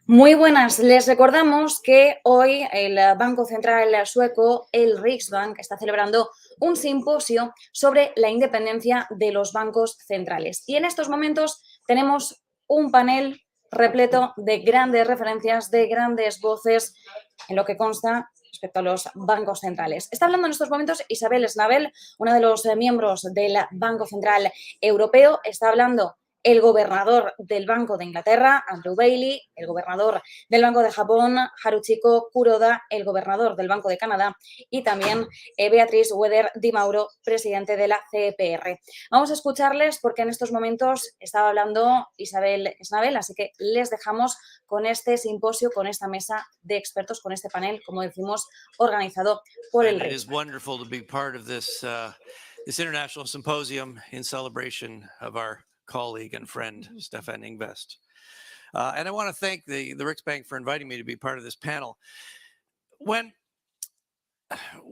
Muy buenas, les recordamos que hoy el Banco Central sueco, el Riksbank, está celebrando un simposio sobre la independencia de los bancos centrales. Y en estos momentos tenemos un panel repleto de grandes referencias, de grandes voces en lo que consta respecto a los bancos centrales. Está hablando en estos momentos Isabel Schnabel, una de los miembros del Banco Central Europeo. Está hablando el gobernador del Banco de Inglaterra, Andrew Bailey, el gobernador del Banco de Japón, Haruhiko Kuroda, el gobernador del Banco de Canadá y también Beatrice, Weder, Mauro, presidente de la CEPR. Vamos a escucharles porque en estos momentos estaba hablando Isabel Schnabel, así que les dejamos con este simposio, con esta mesa de expertos, con este panel, como decimos, organizado por el It is wonderful to be part of this international symposium in celebration of our colleague and friend, Stefan Ingvest. And I want to thank the Riksbank for inviting me to be part of this panel. When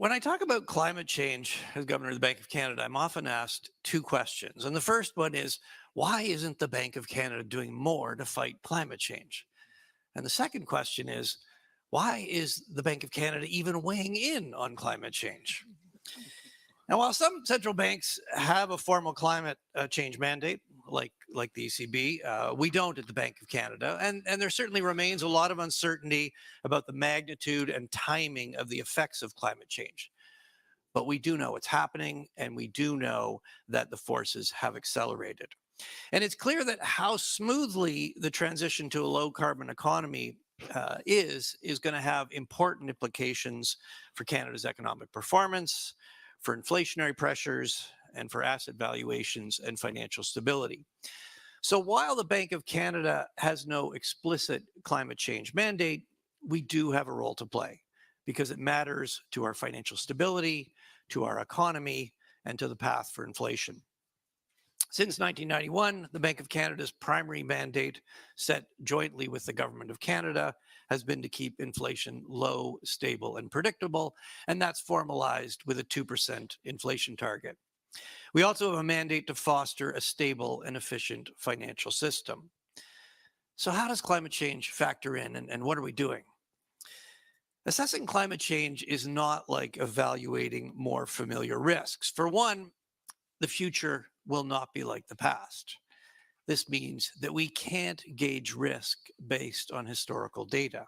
I talk about climate change as governor of the Bank of Canada, I'm often asked two questions. And the first one is, why isn't the Bank of Canada doing more to fight climate change? And the second question is, why is the Bank of Canada even weighing in on climate change? Now, while some central banks have a formal climate change mandate, like the ECB, we don't at the Bank of Canada. And there certainly remains a lot of uncertainty about the magnitude and timing of the effects of climate change. But we do know it's happening, and we do know that the forces have accelerated. And it's clear that how smoothly the transition to a low carbon economy is going to have important implications for Canada's economic performance, for inflationary pressures, and for asset valuations and financial stability. So while the Bank of Canada has no explicit climate change mandate, we do have a role to play because it matters to our financial stability, to our economy, and to the path for inflation. Since 1991, the Bank of Canada's primary mandate, set jointly with the Government of Canada, has been to keep inflation low, stable, and predictable, and that's formalized with a 2% inflation target. We also have a mandate to foster a stable and efficient financial system. So how does climate change factor in, and what are we doing? Assessing climate change is not like evaluating more familiar risks. For one, the future will not be like the past. This means that we can't gauge risk based on historical data.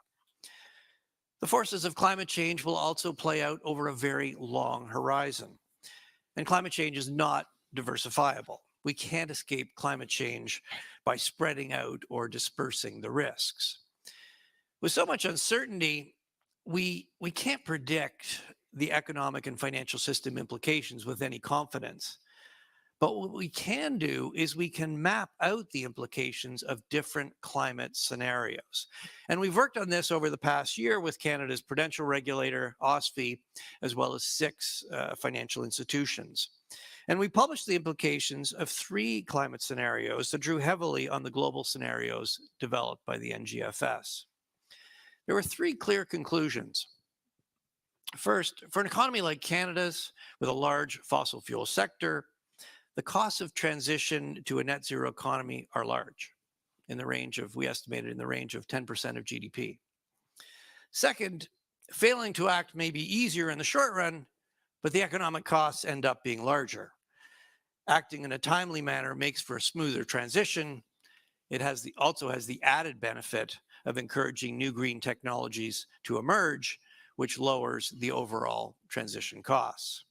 The forces of climate change will also play out over a very long horizon. And climate change is not diversifiable. We can't escape climate change by spreading out or dispersing the risks. With so much uncertainty, we can't predict the economic and financial system implications with any confidence. But what we can do is we can map out the implications of different climate scenarios. And we've worked on this over the past year with Canada's prudential regulator, OSFI, as well as 6 financial institutions. And we published the implications of 3 climate scenarios that drew heavily on the global scenarios developed by the NGFS. There were 3 clear conclusions. First, for an economy like Canada's, with a large fossil fuel sector, the costs of transition to a net zero economy are large, we estimated in the range of 10% of GDP. Second, failing to act may be easier in the short run, but the economic costs end up being larger. Acting in a timely manner makes for a smoother transition. It also has the added benefit of encouraging new green technologies to emerge, which lowers the overall transition costs.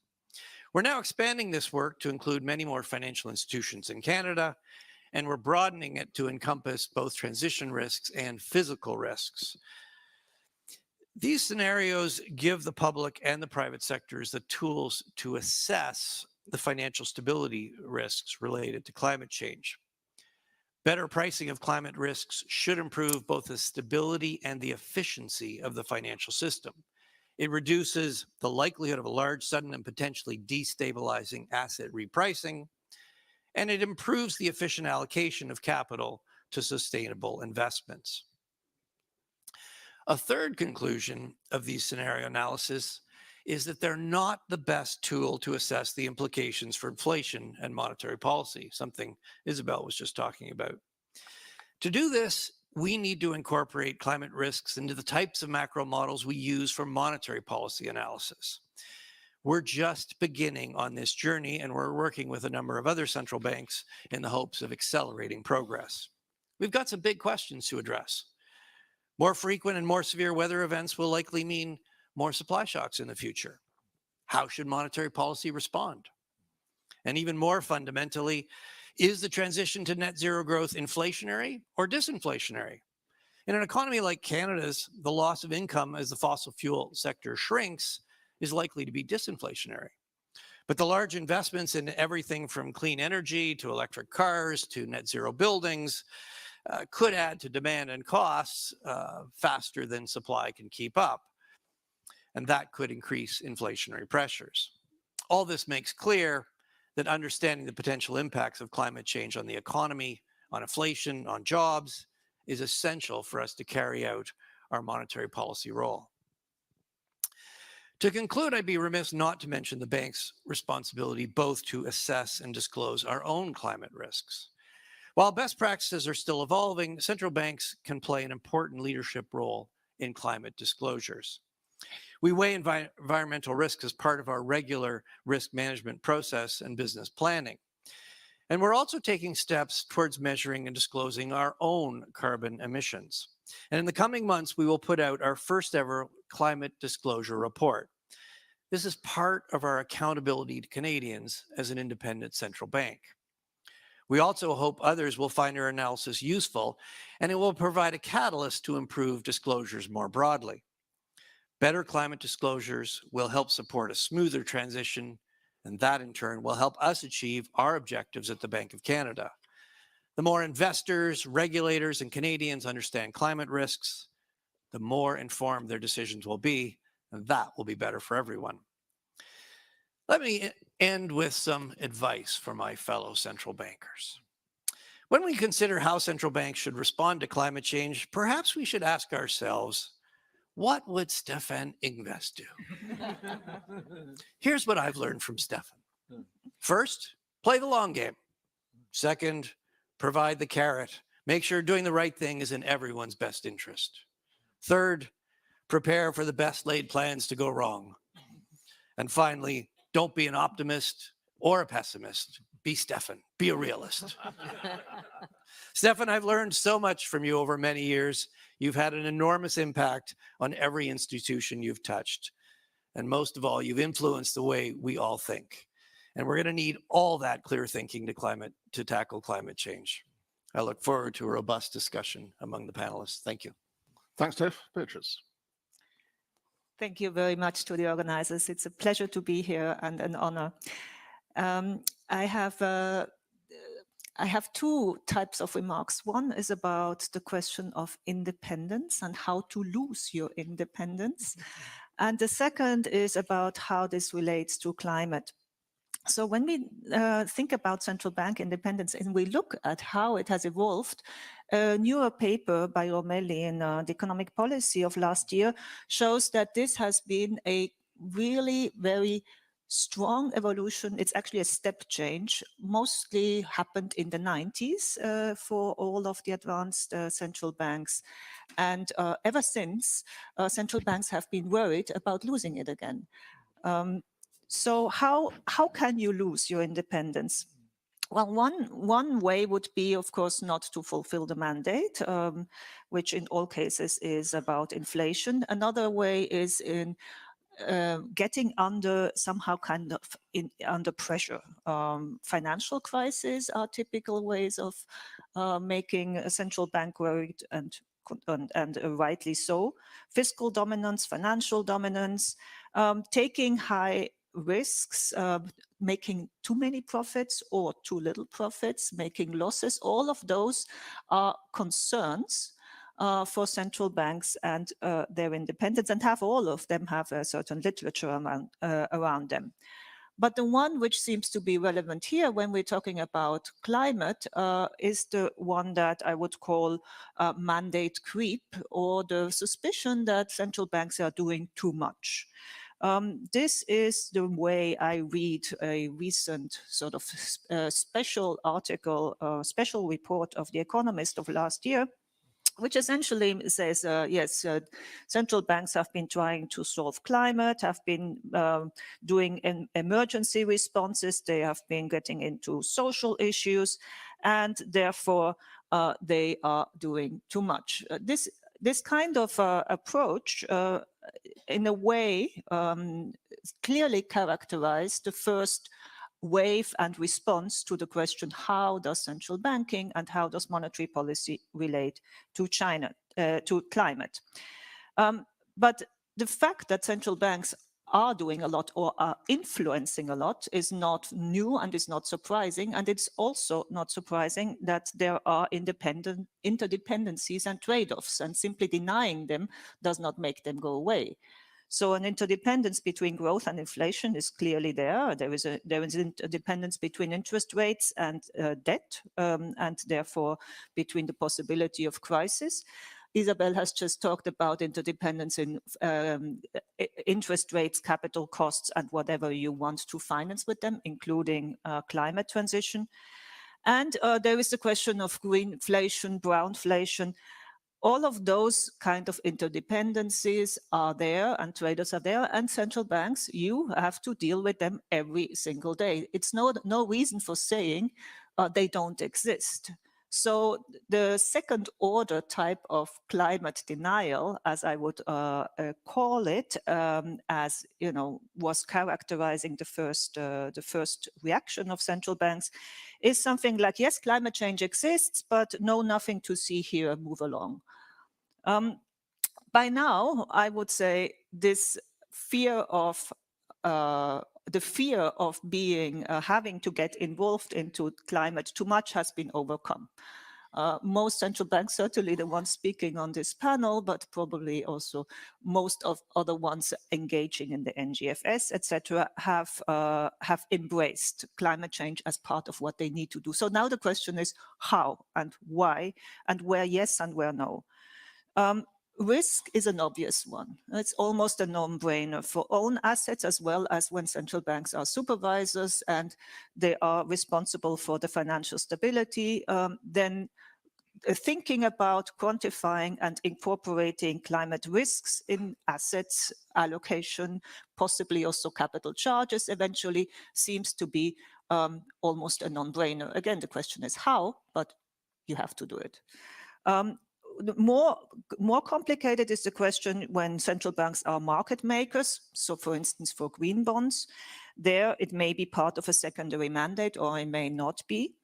We're now expanding this work to include many more financial institutions in Canada, and we're broadening it to encompass both transition risks and physical risks. These scenarios give the public and the private sectors the tools to assess the financial stability risks related to climate change. Better pricing of climate risks should improve both the stability and the efficiency of the financial system. It reduces the likelihood of a large, sudden, and potentially destabilizing asset repricing, and it improves the efficient allocation of capital to sustainable investments. A third conclusion of these scenario analysis is that they're not the best tool to assess the implications for inflation and monetary policy, something Isabel was just talking about. To do this, we need to incorporate climate risks into the types of macro models we use for monetary policy analysis. We're just beginning on this journey, and we're working with a number of other central banks in the hopes of accelerating progress. We've got some big questions to address. More frequent and more severe weather events will likely mean more supply shocks in the future. How should monetary policy respond? And even more fundamentally, is the transition to net zero growth inflationary or disinflationary? In an economy like Canada's, the loss of income as the fossil fuel sector shrinks is likely to be disinflationary. But the large investments in everything from clean energy to electric cars to net zero buildings could add to demand and costs faster than supply can keep up. And that could increase inflationary pressures. All this makes clear that understanding the potential impacts of climate change on the economy, on inflation, on jobs, is essential for us to carry out our monetary policy role. To conclude, I'd be remiss not to mention the bank's responsibility both to assess and disclose our own climate risks. While best practices are still evolving, central banks can play an important leadership role in climate disclosures. We weigh environmental risks as part of our regular risk management process and business planning. And we're also taking steps towards measuring and disclosing our own carbon emissions. And in the coming months, we will put out our first ever climate disclosure report. This is part of our accountability to Canadians as an independent central bank. We also hope others will find our analysis useful, and it will provide a catalyst to improve disclosures more broadly. Better climate disclosures will help support a smoother transition, and that in turn will help us achieve our objectives at the Bank of Canada. The more investors, regulators, and Canadians understand climate risks, the more informed their decisions will be, and that will be better for everyone. Let me end with some advice for my fellow central bankers. When we consider how central banks should respond to climate change, perhaps we should ask ourselves, what would Stefan Ingves do? Here's what I've learned from Stefan. First, play the long game. Second, provide the carrot. Make sure doing the right thing is in everyone's best interest. Third, prepare for the best laid plans to go wrong. And finally, don't be an optimist or a pessimist. Be Stefan. Be a realist. Stefan, I've learned so much from you over many years. You've had an enormous impact on every institution you've touched. And most of all, you've influenced the way we all think. And we're going to need all that clear thinking to tackle climate change. I look forward to a robust discussion among the panelists. Thank you. Thanks, Tiff. Beatrice. Thank you very much to the organizers. It's a pleasure to be here and an honor. I have two types of remarks. One is about the question of independence and how to lose your independence. And the second is about how this relates to climate. So when we think about central bank independence and we look at how it has evolved, a newer paper by O'Malley in the economic policy of last year shows that this has been a really very strong evolution. It's actually a step change, mostly happened in the 90s for all of the advanced central banks. And ever since, central banks have been worried about losing it again. So how can you lose your independence? Well, one way would be, of course, not to fulfill the mandate, which in all cases is about inflation. Another way is in getting under somehow kind of under pressure. Financial crises are typical ways of making a central bank worried and rightly so. Fiscal dominance, financial dominance, taking high risks, making too many profits or too little profits, making losses, all of those are concerns for central banks and their independence, and all of them have a certain literature around them. But the one which seems to be relevant here when we're talking about climate is the one that I would call mandate creep, or the suspicion that central banks are doing too much. This is the way I read a recent sort of special article, special report of The Economist of last year, which essentially says, yes, central banks have been trying to solve climate, have been doing emergency responses, they have been getting into social issues, and therefore they are doing too much. This kind of approach, in a way, clearly characterized the first wave and response to the question, how does central banking and how does monetary policy relate to to climate? But the fact that central banks are doing a lot or are influencing a lot is not new and is not surprising. And it's also not surprising that there are interdependencies and trade-offs, and simply denying them does not make them go away. So an interdependence between growth and inflation is clearly there. There is interdependence between interest rates and debt, and therefore between the possibility of crisis. Isabel has just talked about interdependence in interest rates, capital costs, and whatever you want to finance with them, including climate transition. And there is the question of greenflation, brownflation. All of those kind of interdependencies are there, and traders are there, and central banks, you have to deal with them every single day. It's no reason for saying they don't exist. So the second order type of climate denial, as I would call it, as you know, was characterizing the first reaction of central banks, is something like, yes, climate change exists, but no, nothing to see here, move along. By now, I would say this fear of being having to get involved into climate too much has been overcome. Most central banks, certainly the ones speaking on this panel, but probably also most of other ones engaging in the NGFS, etc., have embraced climate change as part of what they need to do. So now the question is how and why, and where yes and where no. Risk is an obvious one. It's almost a non-brainer for own assets, as well as when central banks are supervisors and they are responsible for the financial stability. Then thinking about quantifying and incorporating climate risks in assets allocation, possibly also capital charges eventually, seems to be almost a non-brainer. Again, the question is how, but you have to do it. More complicated is the question when central banks are market makers. So for instance, for green bonds, there it may be part of a secondary mandate or it may not be.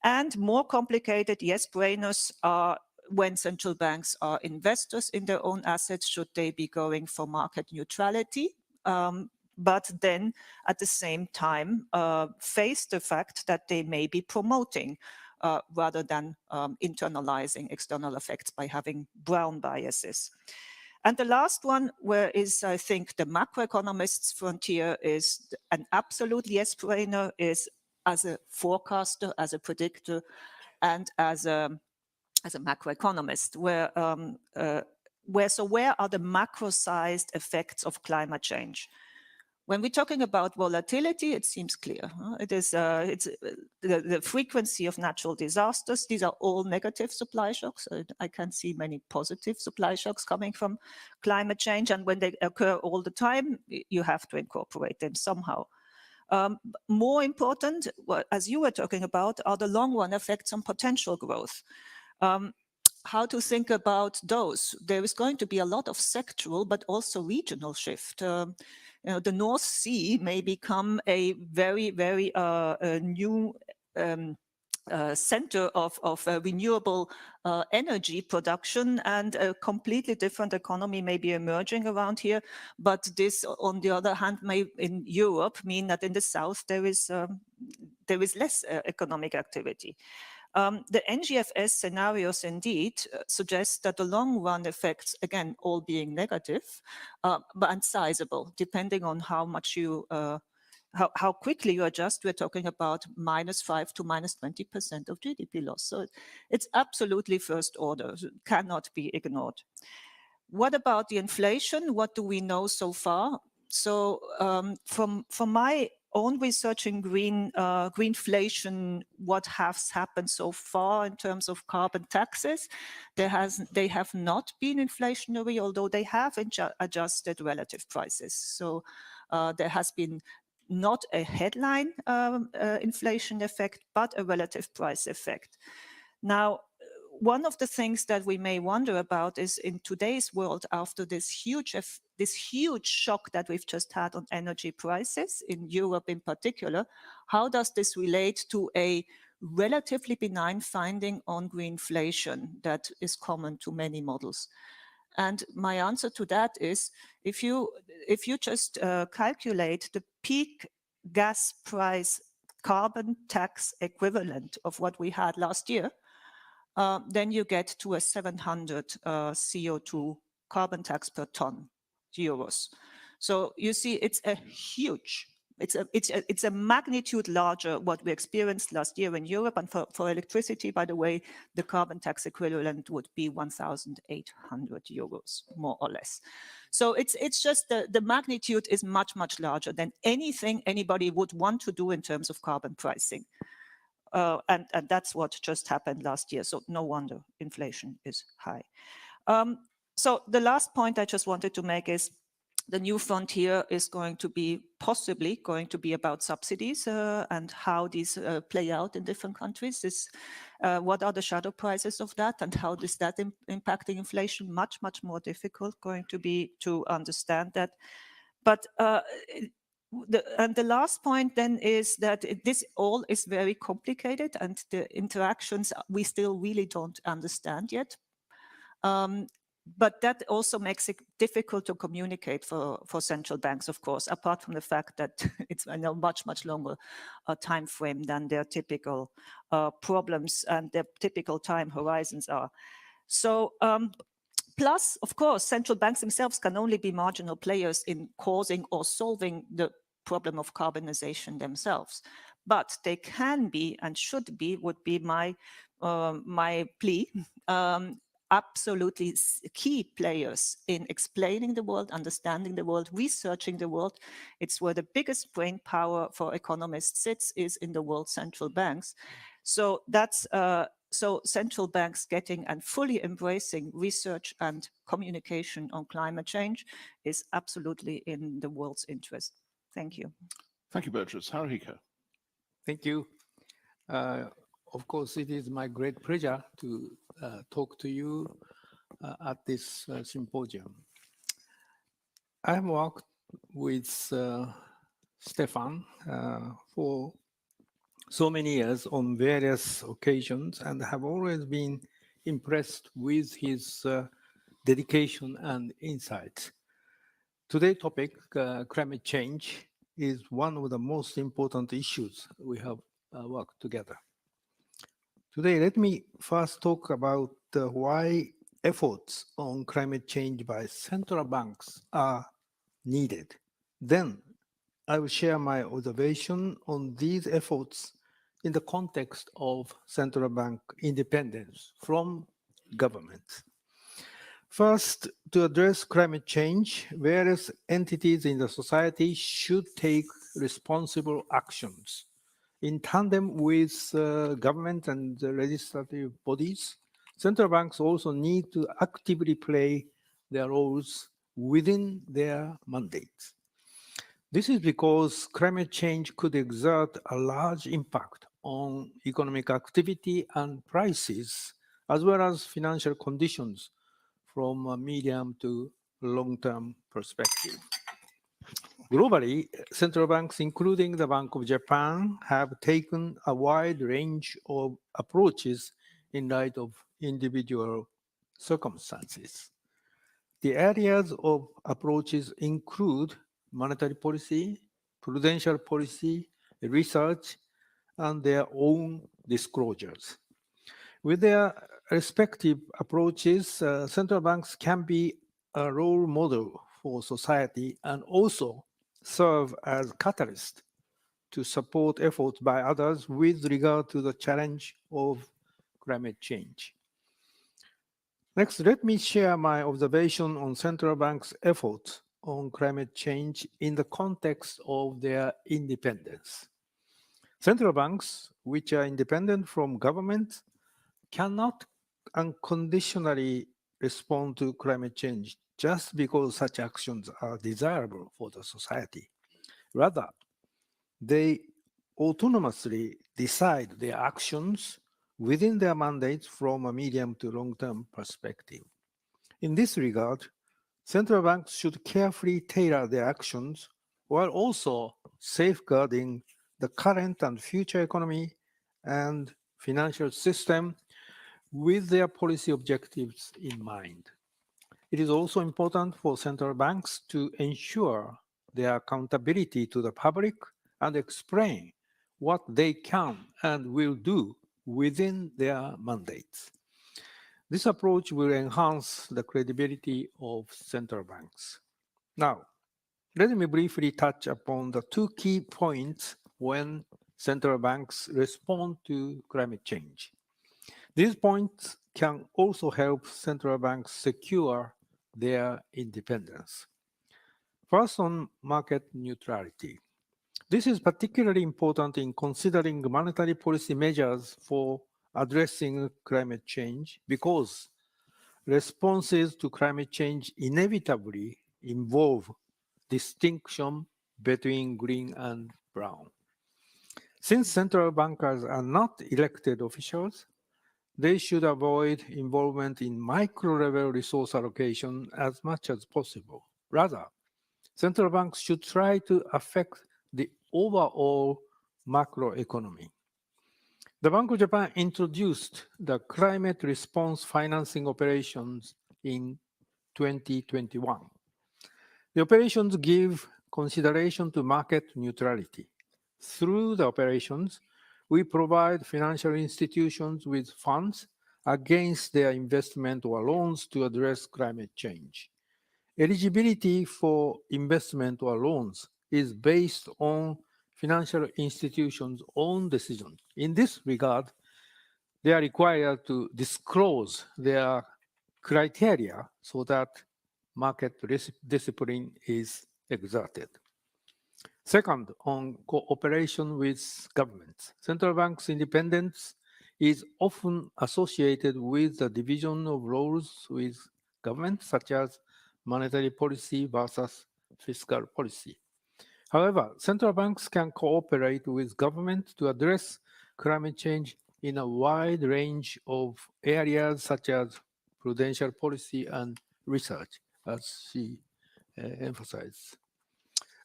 And more complicated, yes, brainers are when central banks are investors in their own assets, should they be going for market neutrality? But then at the same time face the fact that they may be promoting rather than internalizing external effects by having brown biases. And the last one, where is, I think, the macroeconomists' frontier, is an absolute yes-brainer, is as a forecaster, as a predictor, and as a macroeconomist, where are the macro-sized effects of climate change? When we're talking about volatility, it seems clear. It is the frequency of natural disasters. These are all negative supply shocks. I can't see many positive supply shocks coming from climate change. And when they occur all the time, you have to incorporate them somehow. More important, as you were talking about, are the long-run effects on potential growth. How to think about those? There is going to be a lot of sectoral, but also regional shift. The North Sea may become a very, very new center of renewable energy production, and a completely different economy may be emerging around here. But this, on the other hand, may in Europe mean that in the south there is less economic activity. The NGFS scenarios indeed suggest that the long-run effects, again, all being negative, but sizable, depending on how much you, how quickly you adjust. We're talking about -5 to -20% of GDP loss. So it's absolutely first order, cannot be ignored. What about the inflation? What do we know so far? So from my own research in greenflation, what has happened so far in terms of carbon taxes, they have not been inflationary, although they have adjusted relative prices. So there has been not a headline inflation effect, but a relative price effect. Now, one of the things that we may wonder about is in today's world, after this huge shock that we've just had on energy prices in Europe in particular, how does this relate to a relatively benign finding on greenflation that is common to many models? And my answer to that is, if you just calculate the peak gas price carbon tax equivalent of what we had last year, then you get to a 700 CO2 carbon tax per ton euros. So you see, it's a huge, it's a magnitude larger what we experienced last year in Europe. And for electricity, by the way, the carbon tax equivalent would be 1,800 euros, more or less. So it's just the magnitude is much, much larger than anything anybody would want to do in terms of carbon pricing. And that's what just happened last year. So no wonder inflation is high. So the last point I just wanted to make is the new frontier is possibly going to be about subsidies and how these play out in different countries. What are the shadow prices of that and how is that impacting inflation? Much, much more difficult going to be to understand that. But the last point then is that this all is very complicated and the interactions we still really don't understand yet. But that also makes it difficult to communicate for central banks, of course, apart from the fact that it's a much, much longer time frame than their typical problems and their typical time horizons are. So plus, of course, central banks themselves can only be marginal players in causing or solving the problem of carbonization themselves. But they can be and should be, would be my plea, absolutely key players in explaining the world, understanding the world, researching the world. It's where the biggest brain power for economists sits, is in the world central banks. So that's so central banks getting and fully embracing research and communication on climate change is absolutely in the world's interest. Thank you. Thank you, Beatrice. Haruhiko. Thank you. Of course, it is my great pleasure to talk to you at this symposium. I have worked with Stefan for so many years on various occasions and have always been impressed with his dedication and insights. Today's topic, climate change, is one of the most important issues we have worked together. Today, let me first talk about why efforts on climate change by central banks are needed. Then, I will share my observation on these efforts in the context of central bank independence from governments. First, to address climate change, various entities in the society should take responsible actions. In tandem with government and legislative bodies, central banks also need to actively play their roles within their mandates. This is because climate change could exert a large impact on economic activity and prices, as well as financial conditions from a medium to long-term perspective. Globally, central banks, including the Bank of Japan, have taken a wide range of approaches in light of individual circumstances. The areas of approaches include monetary policy, prudential policy, research, and their own disclosures. With their respective approaches, central banks can be a role model for society and also serve as catalyst to support efforts by others with regard to the challenge of climate change. Next, let me share my observation on central banks' efforts on climate change in the context of their independence. Central banks, which are independent from government, cannot unconditionally respond to climate change just because such actions are desirable for the society. Rather, they autonomously decide their actions within their mandates from a medium to long-term perspective. In this regard, central banks should carefully tailor their actions while also safeguarding the current and future economy and financial system with their policy objectives in mind. It is also important for central banks to ensure their accountability to the public and explain what they can and will do within their mandates. This approach will enhance the credibility of central banks. Now, let me briefly touch upon the two key points when central banks respond to climate change. These points can also help central banks secure their independence. First, on market neutrality. This is particularly important in considering monetary policy measures for addressing climate change because responses to climate change inevitably involve distinction between green and brown. Since central bankers are not elected officials, they should avoid involvement in micro-level resource allocation as much as possible. Rather, central banks should try to affect the overall macroeconomy. The Bank of Japan introduced the climate response financing operations in 2021. The operations give consideration to market neutrality. Through the operations, we provide financial institutions with funds against their investment or loans to address climate change. Eligibility for investment or loans is based on financial institutions' own decisions. In this regard, they are required to disclose their criteria so that market discipline is exerted. Second, on cooperation with governments. Central banks' independence is often associated with the division of roles with governments, such as monetary policy versus fiscal policy. However, central banks can cooperate with government to address climate change in a wide range of areas such as prudential policy and research, as she emphasized.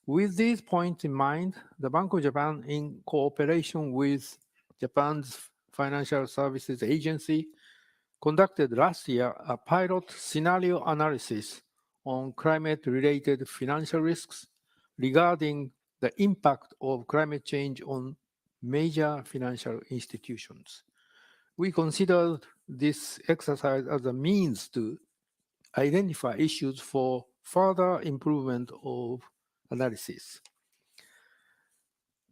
With these points in mind, the Bank of Japan, in cooperation with Japan's Financial Services Agency, conducted last year a pilot scenario analysis on climate-related financial risks regarding the impact of climate change on major financial institutions. We considered this exercise as a means to identify issues for further improvement of analysis.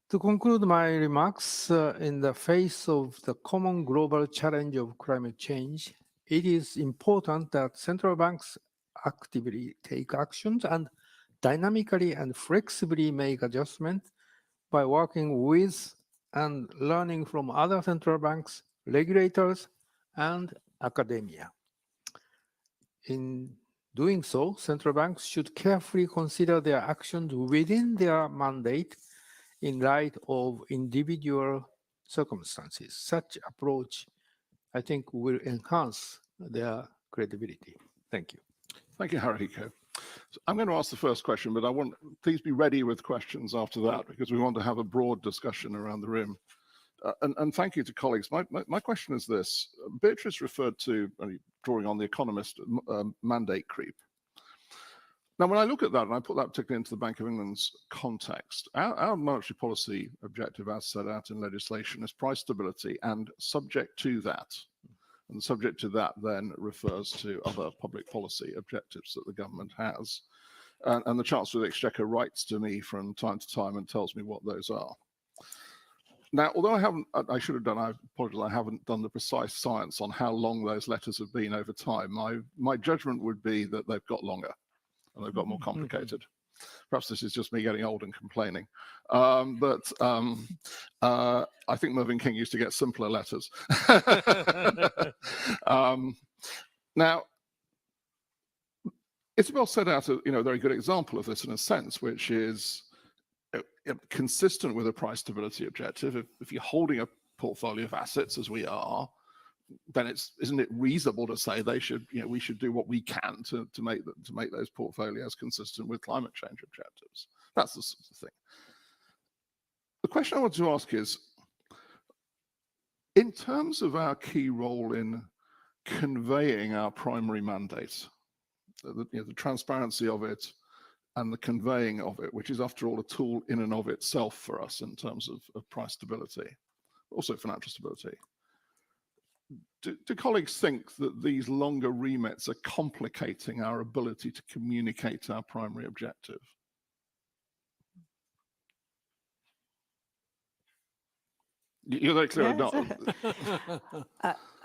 To conclude my remarks, in the face of the common global challenge of climate change, it is important that central banks actively take actions and dynamically and flexibly make adjustments by working with and learning from other central banks, regulators, and academia. In doing so, central banks should carefully consider their actions within their mandate in light of individual circumstances. Such approach, I think, will enhance their credibility. Thank you. Thank you, Haruhiko. So I'm going to ask the first question, but please be ready with questions after that because we want to have a broad discussion around the room. And thank you to colleagues. My question is this. Beatrice referred to, drawing on the Economist, mandate creep. Now, when I look at that, and I put that particularly into the Bank of England's context, our monetary policy objective as set out in legislation is price stability and subject to that. And subject to that then refers to other public policy objectives that the government has. And the Chancellor of the Exchequer writes to me from time to time and tells me what those are. Now, although I should have done, I apologize, I haven't done the precise science on how long those letters have been over time. My judgment would be that they've got longer. and they've got more complicated. Perhaps this is just me getting old and complaining. I think Mervyn King used to get simpler letters. Now, Isabel set out a very good example of this in a sense, which is consistent with a price stability objective. If you're holding a portfolio of assets as we are, then isn't it reasonable to say we should do what we can to make those portfolios consistent with climate change objectives? That's the sort of thing. The question I want to ask is, in terms of our key role in conveying our primary mandate, the transparency of it and the conveying of it, which is after all a tool in and of itself for us in terms of price stability, also financial stability. Do colleagues think that these longer remits are complicating our ability to communicate our primary objective? You're very clear. Yes.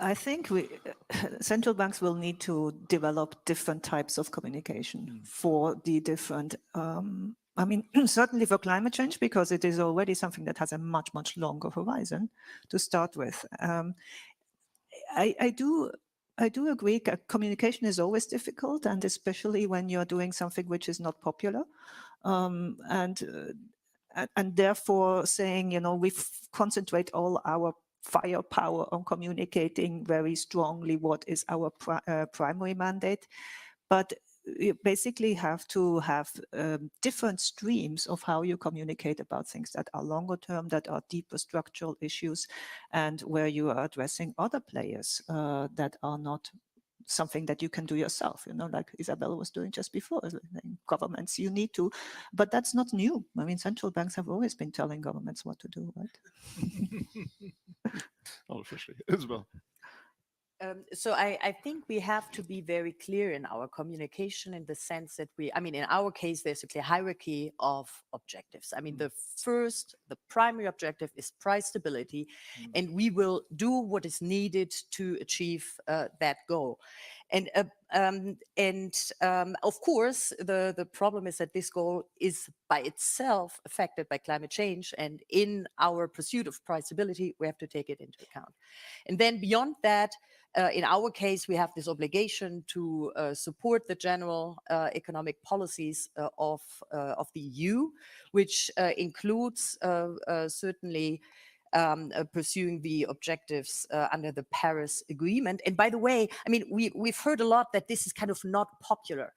I think central banks will need to develop different types of communication for the different, certainly for climate change, because it is already something that has a much, much longer horizon to start with. I do agree communication is always difficult, and especially when you're doing something which is not popular. And therefore saying, we concentrate all our firepower on communicating very strongly what is our primary mandate. But you basically have to have different streams of how you communicate about things that are longer term, that are deeper structural issues, and where you are addressing other players that are not something that you can do yourself, like Isabel was doing just before. Governments, you need to, but that's not new. Central banks have always been telling governments what to do, right? Officially, Isabel. So I think we have to be very clear in our communication, in the sense that in our case, there's a clear hierarchy of objectives. The primary objective is price stability, and we will do what is needed to achieve that goal. And of course, the problem is that this goal is by itself affected by climate change, and in our pursuit of price stability, we have to take it into account. And then beyond that, in our case, we have this obligation to support the general economic policies of the EU, which includes certainly pursuing the objectives under the Paris Agreement. And by the way, we've heard a lot that this is kind of not popular.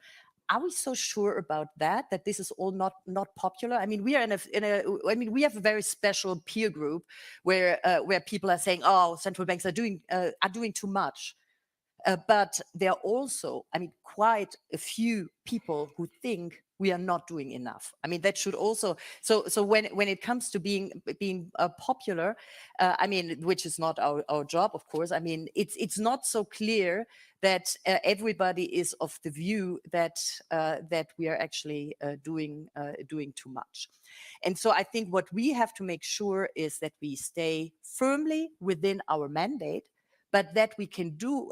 Are we so sure about that this is all not popular? We are we have a very special peer group where people are saying, oh, central banks are doing too much. But there are also, quite a few people who think we are not doing enough. That should also, so when it comes to being popular, which is not our job, of course, it's not so clear that everybody is of the view that we are actually doing too much. And so I think what we have to make sure is that we stay firmly within our mandate, but that we do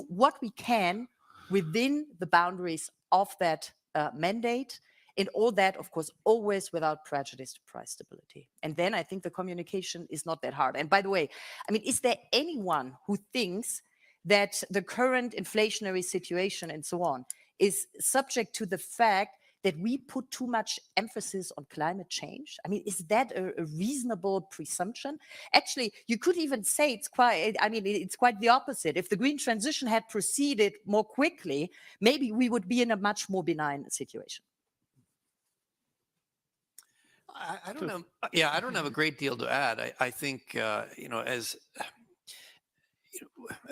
what we can within the boundaries of that mandate, and all that, of course, always without prejudice to price stability. And then I think the communication is not that hard. And by the way, is there anyone who thinks that the current inflationary situation and so on is subject to the fact that we put too much emphasis on climate change? Is that a reasonable presumption? Actually, you could even say it's quite the opposite. If the green transition had proceeded more quickly, maybe we would be in a much more benign situation. I don't know. Yeah, I don't have a great deal to add. I think, as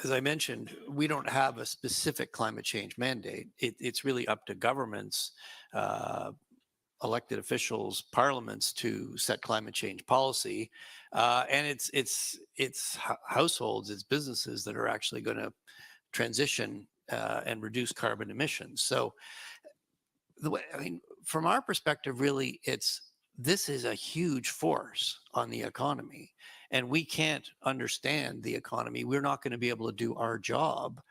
I mentioned, we don't have a specific climate change mandate. It's really up to governments, elected officials, parliaments to set climate change policy, and it's households, it's businesses that are actually going to transition and reduce carbon emissions. So, from our perspective, really, this is a huge force on the economy. and we can't understand the economy, we're not going to be able to do our job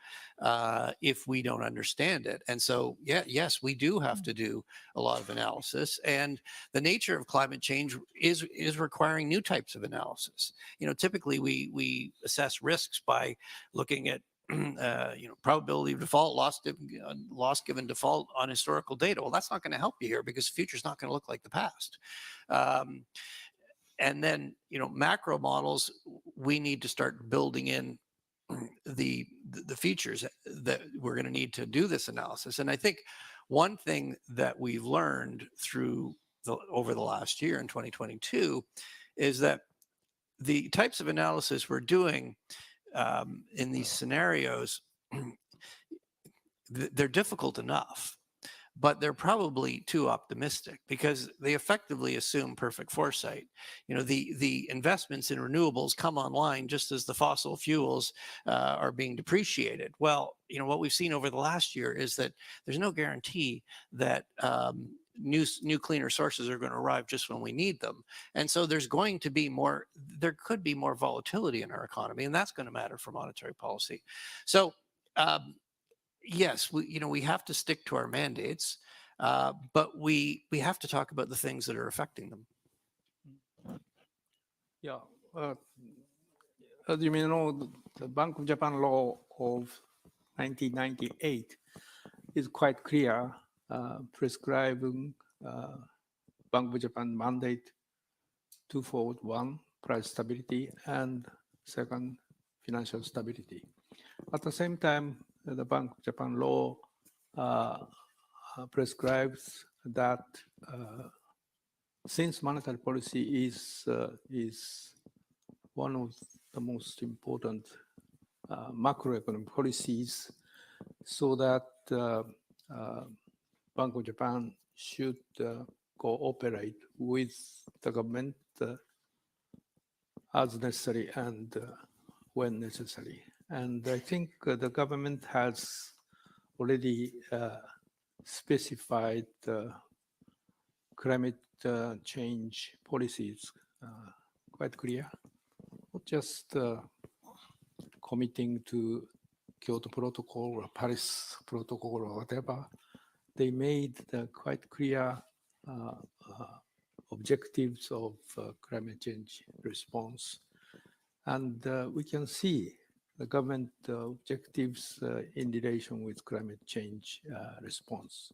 if we don't understand it. And so, yes, we do have to do a lot of analysis, and the nature of climate change is requiring new types of analysis. Typically we assess risks by looking at probability of default, loss given default on historical data. Well, that's not going to help you here because the future is not going to look like the past. And then, macro models, we need to start building in the features that we're going to need to do this analysis. And I think one thing that we've learned over the last year in 2022 is that the types of analysis we're doing in these scenarios, they're difficult enough, but they're probably too optimistic because they effectively assume perfect foresight. The investments in renewables come online just as the fossil fuels are being depreciated. Well, what we've seen over the last year is that there's no guarantee that new cleaner sources are going to arrive just when we need them. And so there could be more volatility in our economy, and that's going to matter for monetary policy. So yes, we have to stick to our mandates, but we have to talk about the things that are affecting them. Yeah, as you may know, the Bank of Japan law of 1998 is quite clear, prescribing Bank of Japan mandate twofold: one, price stability, and second, financial stability. At the same time, the Bank of Japan law prescribes that since monetary policy is one of the most important macroeconomic policies, so that Bank of Japan should cooperate with the government as necessary and when necessary. And I think the government has already specified climate change policies quite clear, not just committing to Kyoto Protocol or Paris Protocol or whatever. They made quite clear objectives of climate change response. And we can see the government objectives in relation with climate change response.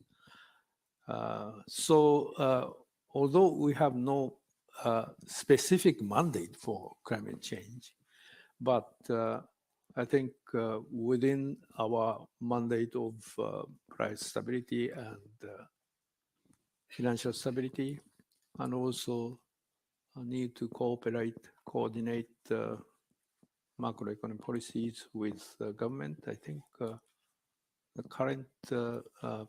So although we have no specific mandate for climate change, but I think within our mandate of price stability and financial stability, and also need to coordinate macroeconomic policies with the government. I think the current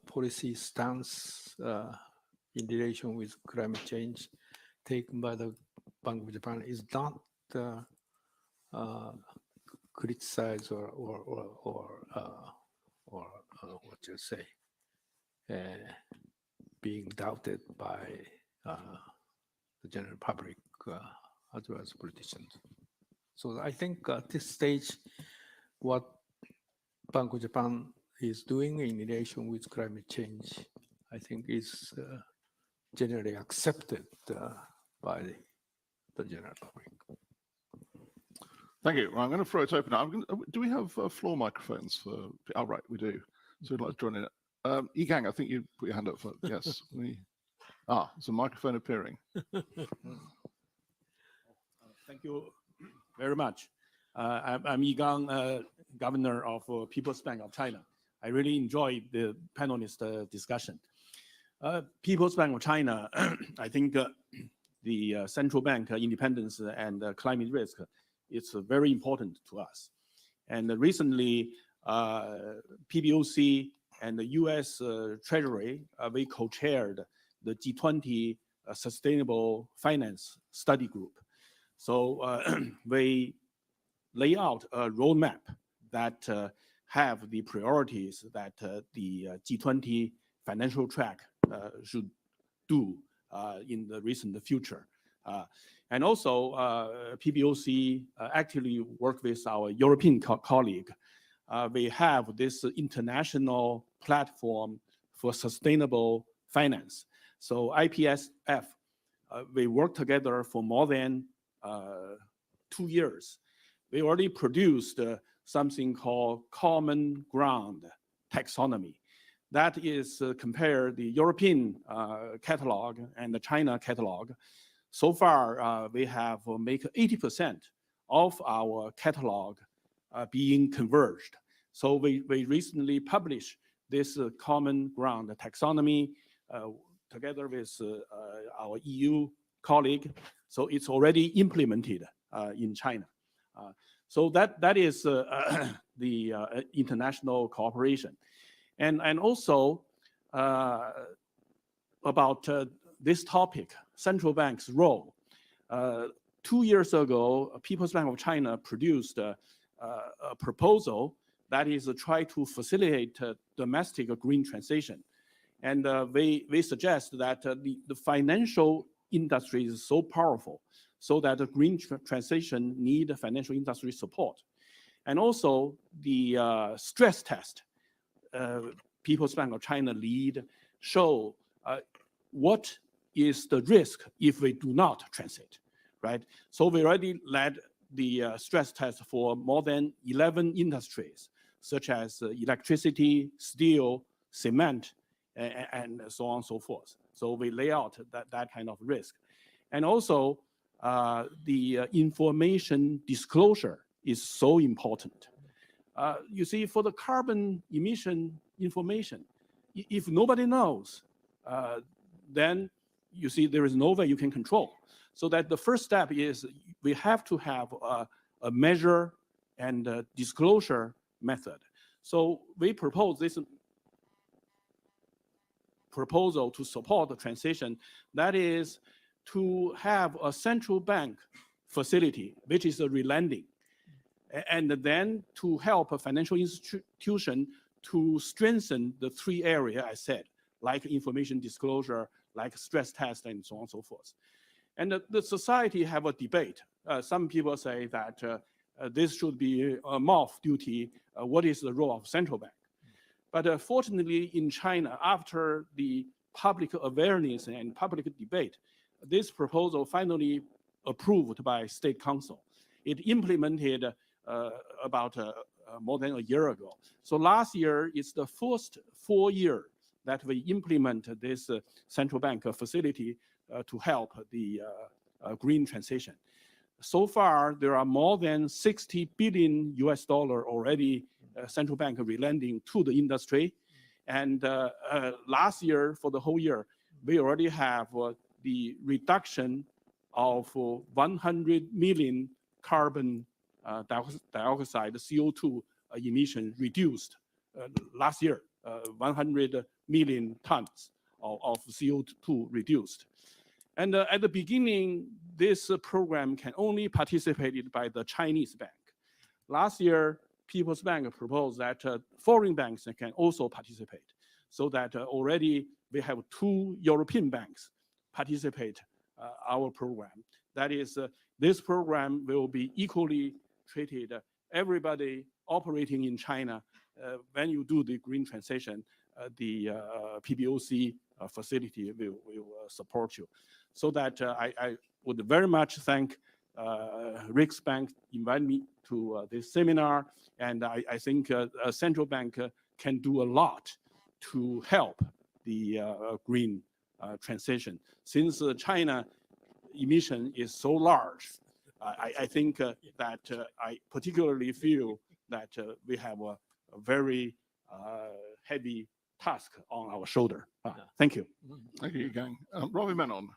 policy stance in relation with climate change taken by the Bank of Japan is not criticized or what you say, being doubted by the general public as well as politicians. So I think at this stage, what Bank of Japan is doing in relation with climate change, I think is generally accepted by the general public. Thank you. Well, I'm going to throw it open. Do we have floor microphones for? Oh, right, we do. So we'd like to join in. Yigang, I think you put your hand up for. Yes. There's a microphone appearing. Thank you very much. I'm Yigang, Governor of People's Bank of China. I really enjoyed the panelist discussion. People's Bank of China, I think the central bank independence and climate risk is very important to us. And recently, PBOC and the US Treasury, we co-chaired the G20 Sustainable Finance Study Group. So we lay out a roadmap that have the priorities that the G20 financial track should do in the recent future. And also, PBOC actually work with our European colleague. We have this international platform for sustainable finance. So IPSF, we work together for more than 2 years. We already produced something called common ground taxonomy. That is compare the European catalog and the China catalog. So far, we have make 80% of our catalog being converged. So we recently published this common ground taxonomy together with our EU colleague. So it's already implemented in China. So that is the international cooperation. And also about this topic, central bank's role. 2 years ago, People's Bank of China produced a proposal that is try to facilitate domestic green transition. And we suggest that the financial industry is so powerful, so that the green transition need financial industry support. And also the stress test People's Bank of China lead show what is the risk if we do not transit, right? So we already led the stress test for more than 11 industries, such as electricity, steel, cement, and so on and so forth. So we lay out that kind of risk. And also the information disclosure is so important. You see, for the carbon emission information, if nobody knows, then you see there is no way you can control. So that the first step is we have to have a measure and a disclosure method. So we propose this proposal to support the transition, that is to have a central bank facility, which is a relending, and then to help a financial institution to strengthen the 3 areas I said, like information disclosure, like stress test, and so on and so forth. And the society have a debate. Some people say that this should be a MOF duty. What is the role of central bank? But fortunately, in China, after the public awareness and public debate, this proposal finally approved by State Council. It implemented about more than a year ago. So last year is the first 4 year that we implement this central bank facility to help the green transition. So far, there are more than 60 billion US dollar already central bank relending to the industry. And last year, for the whole year, we already have the reduction of 100 million carbon dioxide, CO2 emission reduced last year, 100 million tons of CO2 reduced. And at the beginning, this program can only participated by the Chinese bank. Last year, People's Bank proposed that foreign banks can also participate, so that already we have 2 European banks participate our program. That is, this program will be equally treated. Everybody operating in China, when you do the green transition, the PBOC facility will support you. So that I would very much thank Riksbank inviting me to this seminar, and I think a central bank can do a lot to help the green transition. Since China emission is so large, I think that I particularly feel that we have a very heavy task on our shoulder. Thank you. Thank you, Gang. Robbie Menon.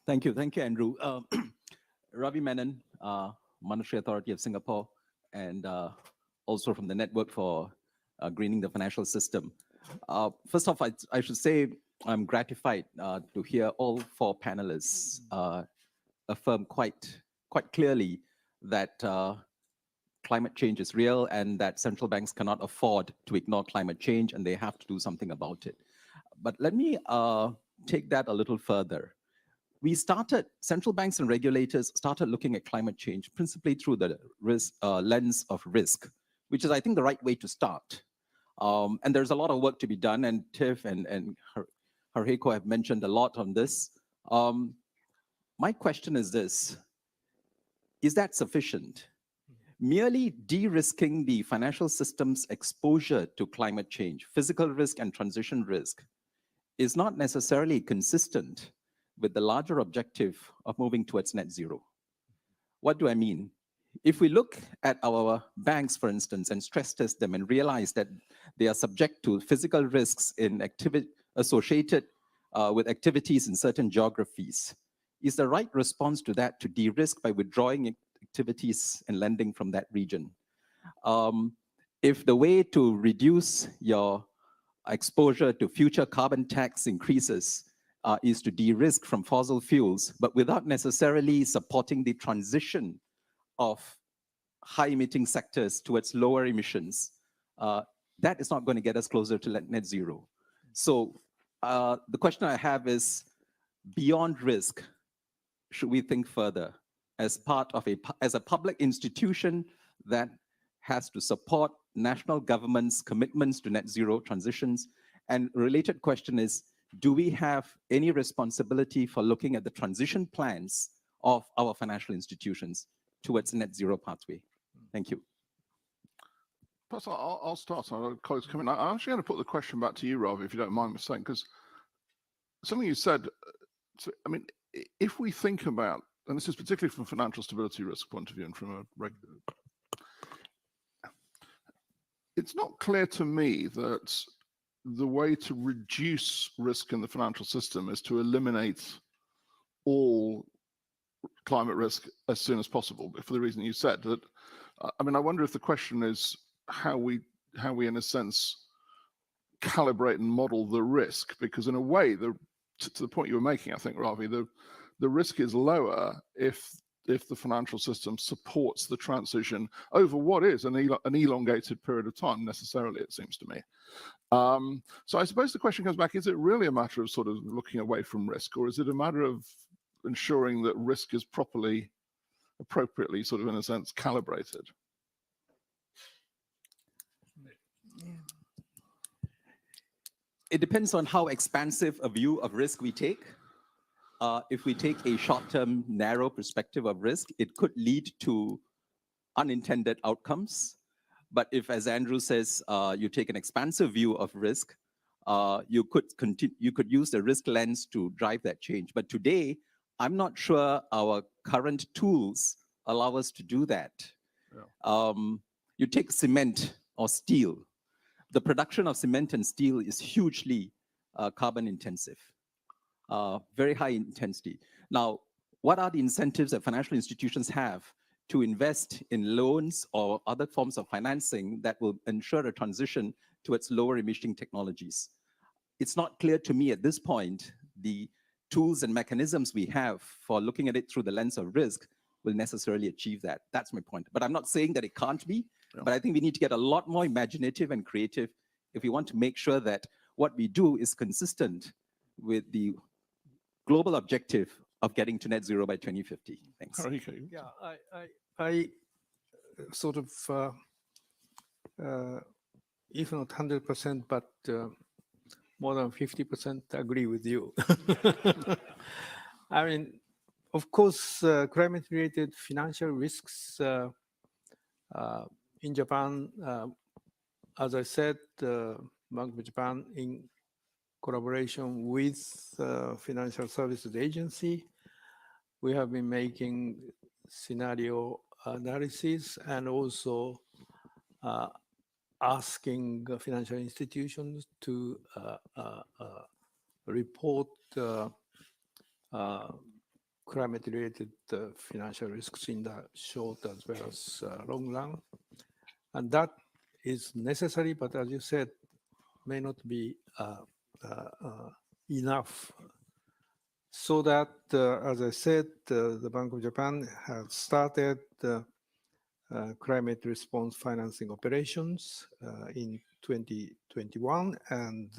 Thank you, Andrew. Ravi Menon, Monetary Authority of Singapore, and also from the Network for Greening the Financial System. First off, I should say I'm gratified to hear all 4 panelists affirm quite clearly that climate change is real and that central banks cannot afford to ignore climate change and they have to do something about it. But let me take that a little further. Central banks and regulators started looking at climate change principally through the lens of risk, which is, I think, the right way to start. And there's a lot of work to be done, and Tiff and Haruhiko have mentioned a lot on this. My question is this: is that sufficient? Merely de-risking the financial system's exposure to climate change, physical risk and transition risk, is not necessarily consistent with the larger objective of moving towards net zero. What do I mean? If we look at our banks, for instance, and stress test them and realize that they are subject to physical risks associated with activities in certain geographies, is the right response to that to de-risk by withdrawing activities and lending from that region? If the way to reduce your exposure to future carbon tax increases is to de-risk from fossil fuels, but without necessarily supporting the transition of high-emitting sectors towards lower emissions, that is not going to get us closer to net zero. So the question I have is, beyond risk, should we think further as part of as a public institution that has to support national governments' commitments to net zero transitions? And related question is, do we have any responsibility for looking at the transition plans of our financial institutions towards net zero pathway? Thank you. Perhaps I'll start. Our colleagues come in. I'm actually going to put the question back to you, Ravi, if you don't mind me saying, because something you said, I mean, if we think about, and this is particularly from a financial stability risk point of view and from a regular, it's not clear to me that the way to reduce risk in the financial system is to eliminate all climate risk as soon as possible, for the reason you said. That, I mean, I wonder if the question is how we in a sense calibrate and model the risk, because in a way, to the point you were making, I think, Ravi, the risk is lower if the financial system supports the transition over what is an elongated period of time, necessarily, it seems to me. So I suppose the question comes back, is it really a matter of sort of looking away from risk, or is it a matter of ensuring that risk is appropriately, sort of in a sense, calibrated? It depends on how expansive a view of risk we take. If we take a short-term, narrow perspective of risk, it could lead to unintended outcomes. But if, as Andrew says, you take an expansive view of risk, you could use the risk lens to drive that change. But today, I'm not sure our current tools allow us to do that. Yeah. You take cement or steel. The production of cement and steel is hugely carbon intensive. Very high intensity. Now, what are the incentives that financial institutions have to invest in loans or other forms of financing that will ensure a transition towards lower emitting technologies? It's not clear to me at this point the tools and mechanisms we have for looking at it through the lens of risk will necessarily achieve that. That's my point. But I'm not saying that it can't be, but I think we need to get a lot more imaginative and creative if we want to make sure that what we do is consistent with the global objective of getting to net zero by 2050. Thanks. Yeah, I sort of, if not 100%, but more than 50% agree with you. I mean, of course, climate-related financial risks in Japan, as I said, Bank of Japan, in collaboration with Financial Services Agency, we have been making scenario analysis and also asking financial institutions to report climate-related financial risks in the short as well as long run. And that is necessary, but as you said, may not be enough. So that, as I said, the Bank of Japan has started climate response financing operations in 2021, and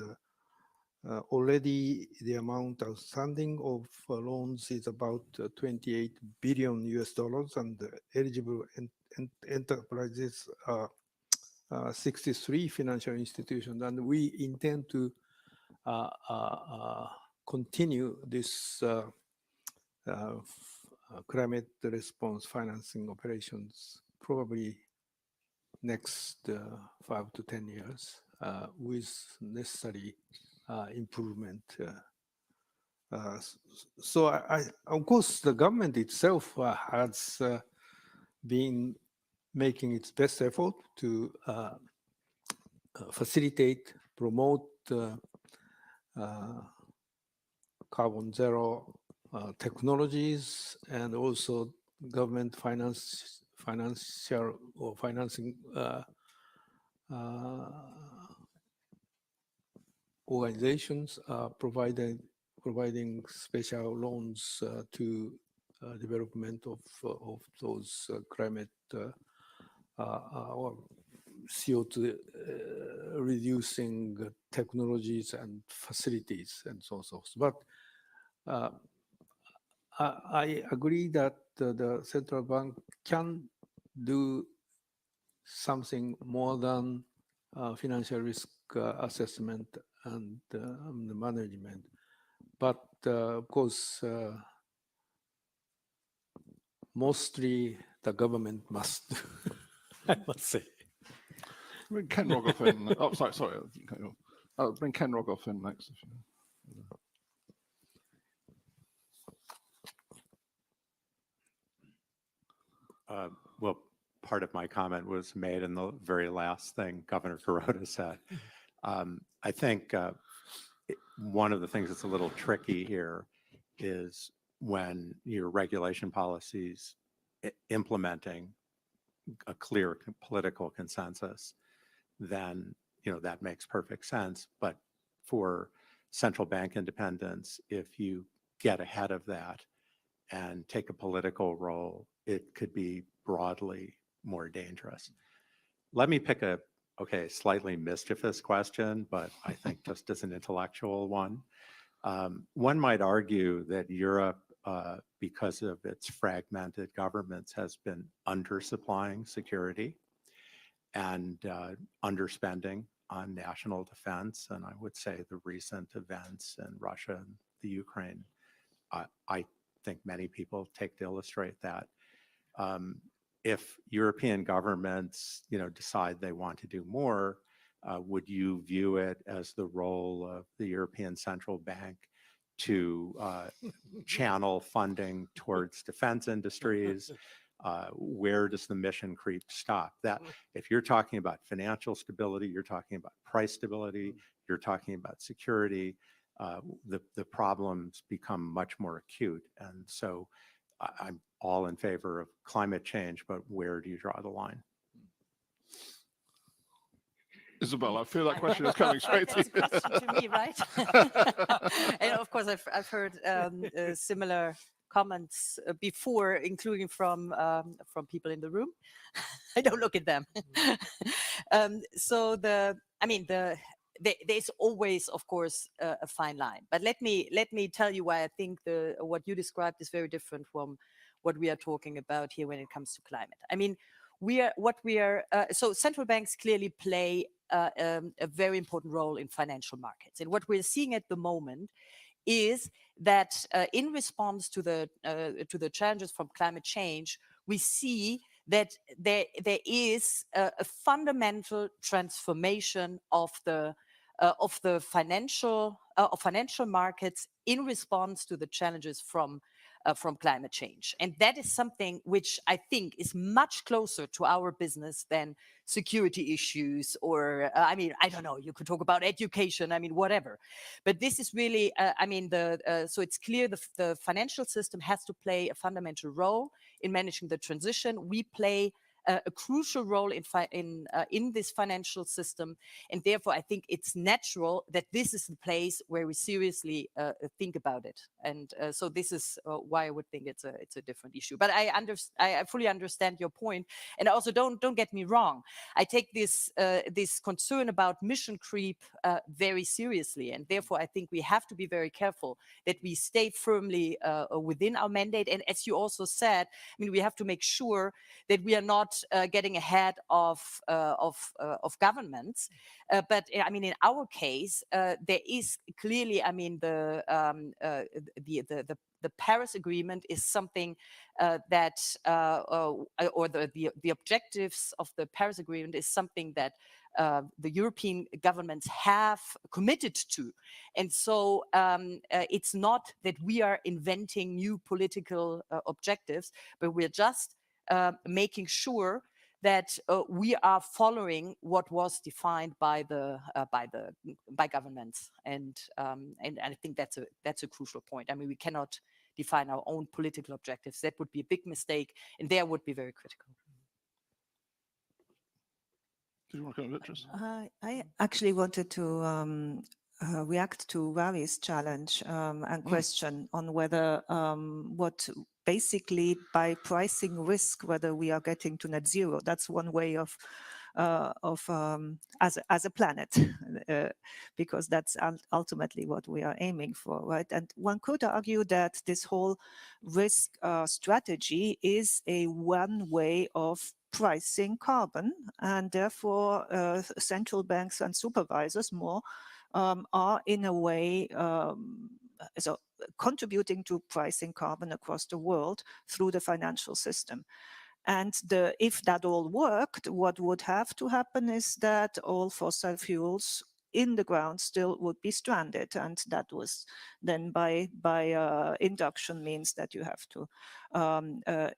already the amount outstanding of loans is about 28 billion US dollars, and eligible enterprises are 63 financial institutions, and we intend to continue this climate response financing operations probably next 5 to 10 years with necessary improvement. So of course, the government itself has been making its best effort to facilitate, promote carbon zero technologies, and also government financial or financing organizations are providing special loans to development of those climate or CO2 reducing technologies and facilities and so forth. But I agree that the central bank can do something more than financial risk assessment and the management. But of course, mostly the government must, I must say. Bring Ken Rogoff in. Oh, sorry. Bring Ken Rogoff in next. Well, part of my comment was made in the very last thing Governor Kuroda said. I think one of the things that's a little tricky here is when your regulation policies implementing a clear political consensus, then that makes perfect sense. But for central bank independence, if you get ahead of that and take a political role, it could be broadly more dangerous. Let me pick a slightly mischievous question, but I think just as an intellectual one. One might argue that Europe, because of its fragmented governments, has been undersupplying security and underspending on national defense. And I would say the recent events in Russia and the Ukraine, I think many people take to illustrate that. If European governments, decide they want to do more, would you view it as the role of the European Central Bank to channel funding towards defense industries? Where does the mission creep stop? That if you're talking about financial stability, you're talking about price stability, you're talking about security, the problems become much more acute. And so I'm all in favor of climate change, but where do you draw the line? Isabel, I feel that question is coming straight to you. Question to me, right? And of course, I've heard similar comments before, including from people in the room. I don't look at them. There's always, of course, a fine line. But let me tell you why I think what you described is very different from what we are talking about here when it comes to climate. I mean, so central banks clearly play a very important role in financial markets. And what we're seeing at the moment is that in response to the challenges from climate change, we see that there is a fundamental transformation of the financial markets in response to the challenges from climate change. And that is something which I think is much closer to our business than security issues or, I don't know, you could talk about education, whatever. But this is really, so it's clear the financial system has to play a fundamental role in managing the transition. We play a crucial role in this financial system, and therefore I think it's natural that this is the place where we seriously think about it. And so this is why I would think it's a different issue. But I fully understand your point, and also don't get me wrong. I take this concern about mission creep very seriously, and therefore I think we have to be very careful that we stay firmly within our mandate. And as you also said, I mean, we have to make sure that we are not getting ahead of governments. But I mean, in our case, there is clearly, I mean, the Paris Agreement is something that, or the objectives of the Paris Agreement is something that the European governments have committed to. And so it's not that we are inventing new political objectives, but we're just making sure that we are following what was defined by governments, and I think that's a crucial point. I mean, we cannot define our own political objectives. That would be a big mistake, and there would be very critical. Do you want to go, Beatrice? I actually wanted to react to Ravi's challenge and question on whether basically by pricing risk, whether we are getting to net zero. That's one way of as a planet, because that's ultimately what we are aiming for, right? And one could argue that this whole risk strategy is a one way of pricing carbon, and therefore central banks and supervisors more are in a way so contributing to pricing carbon across the world through the financial system. And if that all worked, what would have to happen is that all fossil fuels in the ground still would be stranded, and that was then by induction means that you have to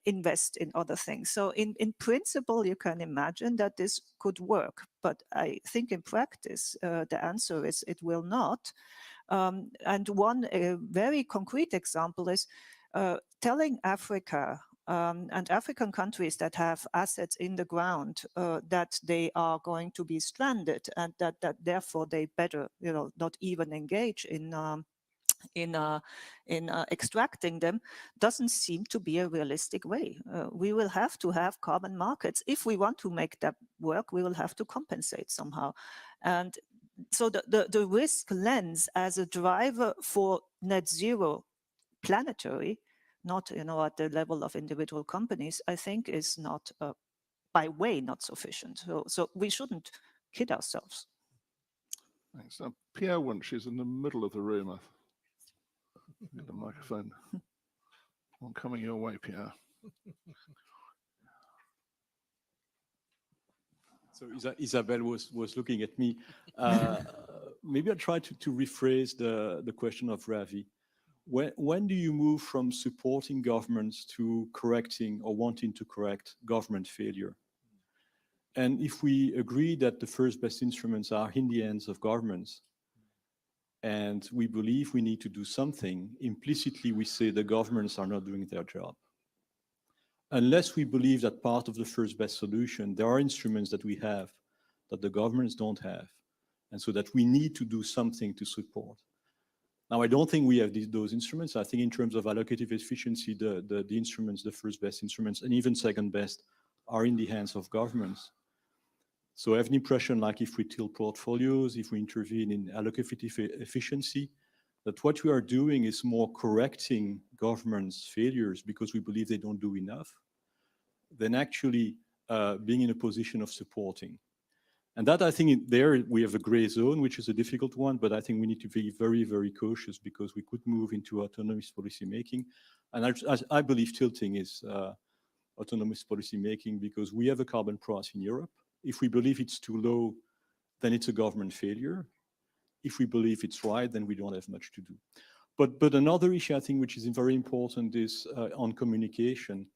invest in other things. So in principle, you can imagine that this could work, but I think in practice, the answer is it will not. And one very concrete example is telling Africa and African countries that have assets in the ground that they are going to be stranded, and that therefore they better, not even engage in extracting them, doesn't seem to be a realistic way. We will have to have carbon markets. If we want to make that work, we will have to compensate somehow. And so the risk lens as a driver for net zero planetary, not at the level of individual companies, I think is not by way not sufficient. So we shouldn't kid ourselves. Thanks. Pierre Wunsch is in the middle of the room. Get the microphone. I'm coming your way, Pierre. So Isabel was looking at me. Maybe I'll try to rephrase the question of Ravi. When do you move from supporting governments to correcting or wanting to correct government failure? And if we agree that the first best instruments are in the hands of governments, and we believe we need to do something, implicitly we say the governments are not doing their job. Unless we believe that part of the first best solution, there are instruments that we have that the governments don't have, and so that we need to do something to support. Now, I don't think we have those instruments. I think in terms of allocative efficiency, the instruments, the first best instruments, and even second best, are in the hands of governments. So I have an impression, like if we tilt portfolios, if we intervene in allocative efficiency, that what we are doing is more correcting governments' failures because we believe they don't do enough, than actually being in a position of supporting. And that, I think, there we have a gray zone, which is a difficult one, but I think we need to be very, very cautious because we could move into autonomous policy making. And I believe tilting is autonomous policy making because we have a carbon price in Europe. If we believe it's too low, then it's a government failure. If we believe it's right, then we don't have much to do. But another issue I think which is very important is on communication.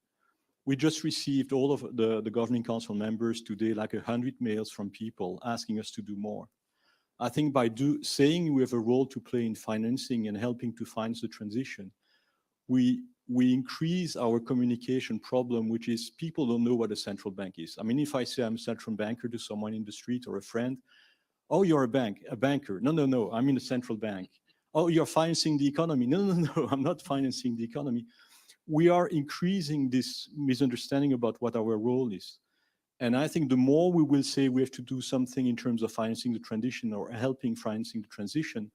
We just received all of the Governing Council members today, like 100 mails from people asking us to do more. I think by saying we have a role to play in financing and helping to finance the transition, we we increase our communication problem, which is people don't know what a central bank is. I mean, if I say I'm a central banker to someone in the street or a friend, oh, you're a banker. No, no, no, I'm in a central bank. Oh, you're financing the economy. No, no, no, I'm not financing the economy. We are increasing this misunderstanding about what our role is. And I think the more we will say we have to do something in terms of financing the transition or helping financing the transition,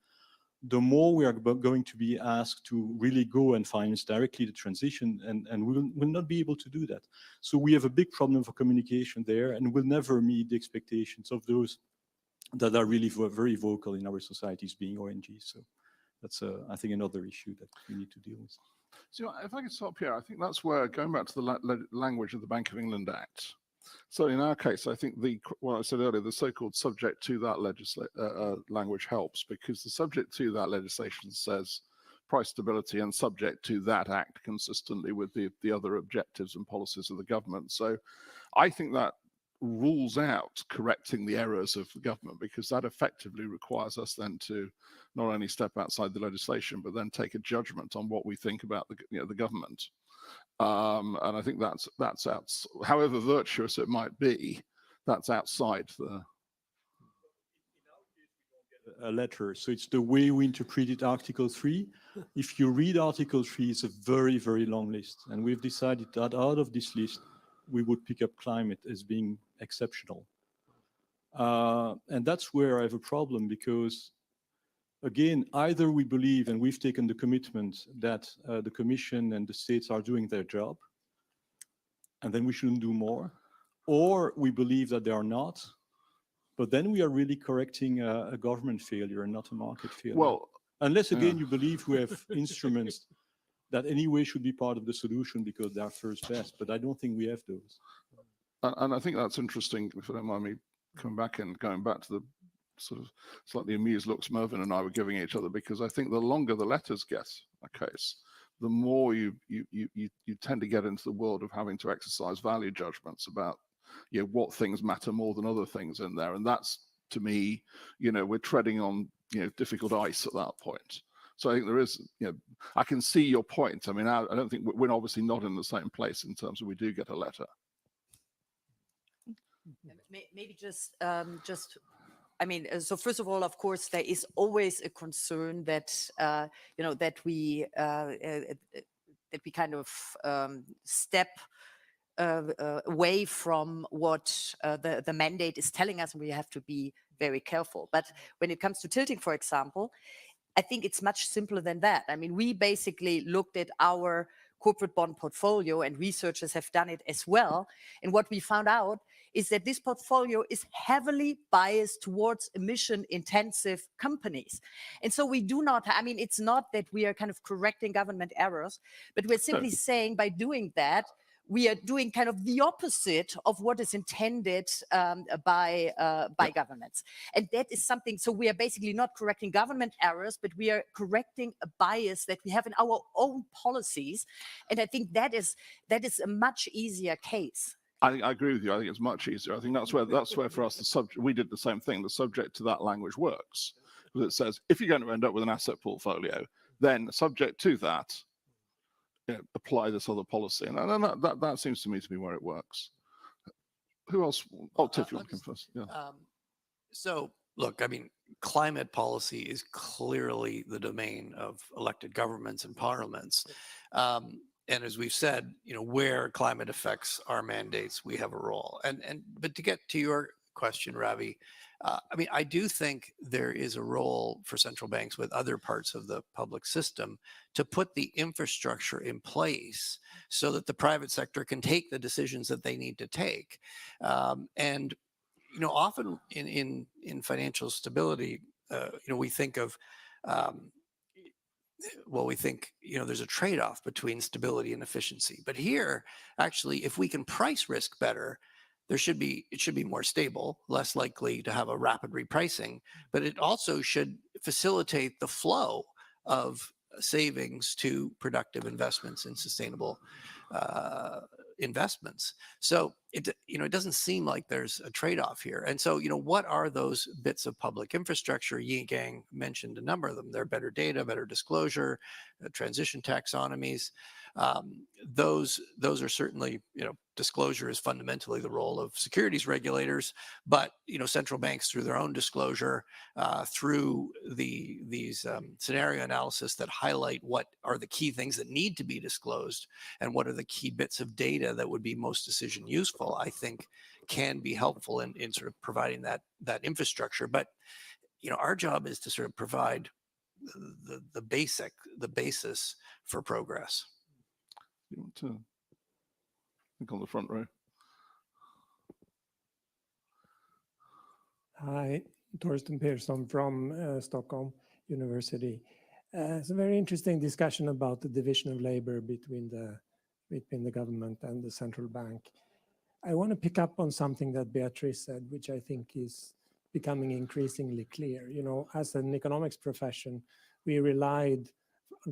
the more we are going to be asked to really go and finance directly the transition, and we will not be able to do that. So we have a big problem for communication there, and we'll never meet the expectations of those that are really very vocal in our societies, being ONGs. So that's, I think, another issue that we need to deal with. So if I could stop here, I think that's where, going back to the language of the Bank of England Act. So in our case, I think what I said earlier, the so-called subject to that language helps, because the subject to that legislation says price stability and subject to that act consistently with the other objectives and policies of the government. So I think that rules out correcting the errors of the government, because that effectively requires us then to not only step outside the legislation, but then take a judgment on what we think about the government. And I think that's out, however virtuous it might be, that's outside the. A letter, so it's the way we interpreted Article 3. If you read Article 3, it's a very, very long list, and we've decided that out of this list, we would pick up climate as being exceptional. And that's where I have a problem, because again, either we believe, and we've taken the commitment that the Commission and the states are doing their job, and then we shouldn't do more, or we believe that they are not, but then we are really correcting a government failure and not a market failure. Well, unless again you believe we have instruments that anyway should be part of the solution because they are first best, but I don't think we have those. And I think that's interesting, if you don't mind me coming back and going back to the sort of slightly amused looks Mervyn and I were giving each other, because I think the longer the letters get a case, the more you tend to get into the world of having to exercise value judgments about what things matter more than other things in there. And that's, to me, we're treading on difficult ice at that point. So I think there is, I can see your point. I mean, I don't think we're obviously not in the same place in terms of we do get a letter. Maybe just, I mean, so first of all, of course, there is always a concern that, that we kind of step away from what the mandate is telling us, and we have to be very careful. But when it comes to tilting, for example, I think it's much simpler than that. I mean, we basically looked at our corporate bond portfolio, and researchers have done it as well. And what we found out is that this portfolio is heavily biased towards emission-intensive companies. And so we do not, I mean, it's not that we are kind of correcting government errors, but we're simply saying by doing that, we are doing kind of the opposite of what is intended by governments. And that is something, so we are basically not correcting government errors, but we are correcting a bias that we have in our own policies. And I think that is a much easier case. I agree with you. I think it's much easier. I think that's where for us, the subject, we did the same thing. The subject to that language works. Because it says, if you're going to end up with an asset portfolio, then subject to that, apply this other policy. And that seems to me to be where it works. Who else? Oh, Tiff, you want to come first? Yeah. So, look, I mean, climate policy is clearly the domain of elected governments and parliaments. And as we've said, where climate affects our mandates, we have a role. But to get to your question, Ravi, I mean, I do think there is a role for central banks with other parts of the public system to put the infrastructure in place so that the private sector can take the decisions that they need to take. And often in financial stability, we think of there's a trade-off between stability and efficiency. But here, actually, if we can price risk better, it should be more stable, less likely to have a rapid repricing, but it also should facilitate the flow of savings to productive investments and sustainable investments. So it doesn't seem like there's a trade-off here. And so, what are those bits of public infrastructure? Yi Gang mentioned a number of them. They're better data, better disclosure, transition taxonomies. Those are certainly, disclosure is fundamentally the role of securities regulators, but central banks through their own disclosure, through these scenario analysis that highlight what are the key things that need to be disclosed and what are the key bits of data that would be most decision useful, I think can be helpful in sort of providing that infrastructure. But our job is to sort of provide the basis for progress. You want to, I think on the front row. Hi, Torsten Persson from Stockholm University. It's a very interesting discussion about the division of labor between the government and the central bank. I want to pick up on something that Beatrice said, which I think is becoming increasingly clear. As an economics profession, we relied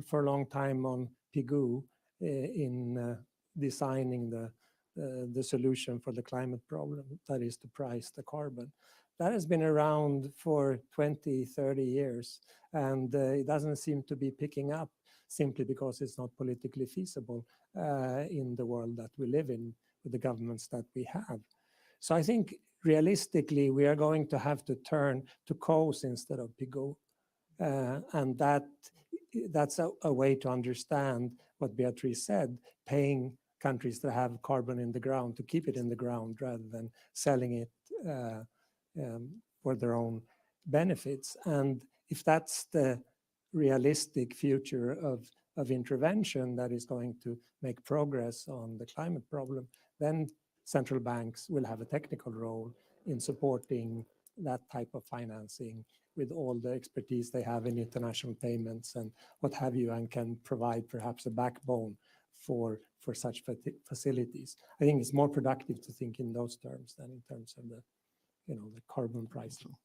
for a long time on Pigou in designing the solution for the climate problem, that is to price the carbon. That has been around for 20, 30 years, and it doesn't seem to be picking up simply because it's not politically feasible in the world that we live in with the governments that we have. So I think realistically, we are going to have to turn to COs instead of Pigou. And that's a way to understand what Beatrice said, paying countries that have carbon in the ground to keep it in the ground rather than selling it for their own benefits. And if that's the realistic future of intervention that is going to make progress on the climate problem, then central banks will have a technical role in supporting that type of financing with all the expertise they have in international payments and what have you, and can provide perhaps a backbone for such facilities. I think it's more productive to think in those terms than in terms of the carbon pricing.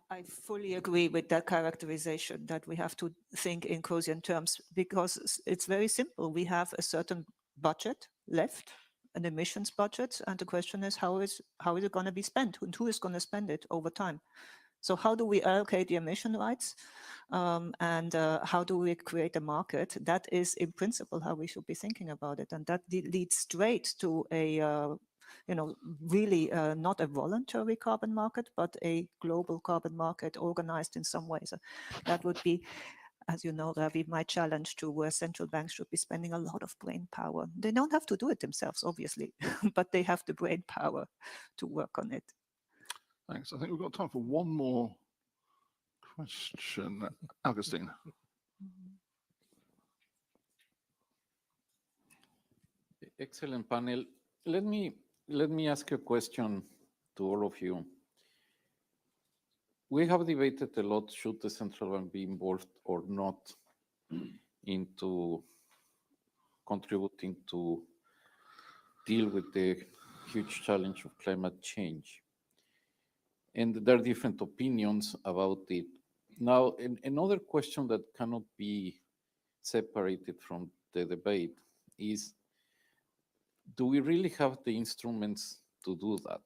I fully agree with that characterization that we have to think in Keynesian terms, because it's very simple. We have a certain budget left, an emissions budget, and the question is how is it going to be spent, and who is going to spend it over time? So how do we allocate the emission rights, and how do we create a market? That is in principle how we should be thinking about it, and that leads straight to a really not a voluntary carbon market, but a global carbon market organized in some ways. That would be, as you know, Ravi, my challenge to where central banks should be spending a lot of brain power. They don't have to do it themselves, obviously, but they have the brain power to work on it. Thanks. I think we've got time for one more question. Augustine. Excellent panel. Let me ask you a question to all of you. We have debated a lot, should the central bank be involved or not into contributing to deal with the huge challenge of climate change. And there are different opinions about it. Now, another question that cannot be separated from the debate is, do we really have the instruments to do that?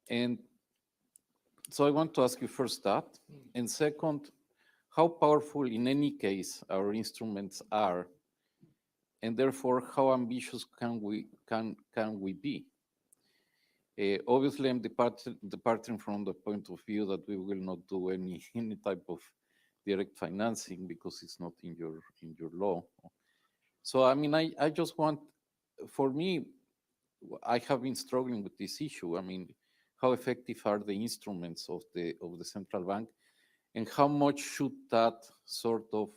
And so I want to ask you first that, and second, how powerful in any case our instruments are, and therefore how ambitious can we be? Obviously, I'm departing from the point of view that we will not do any type of direct financing because it's not in your law. So I mean, I just want, for me, I have been struggling with this issue. I mean, how effective are the instruments of the central bank, and how much should that sort of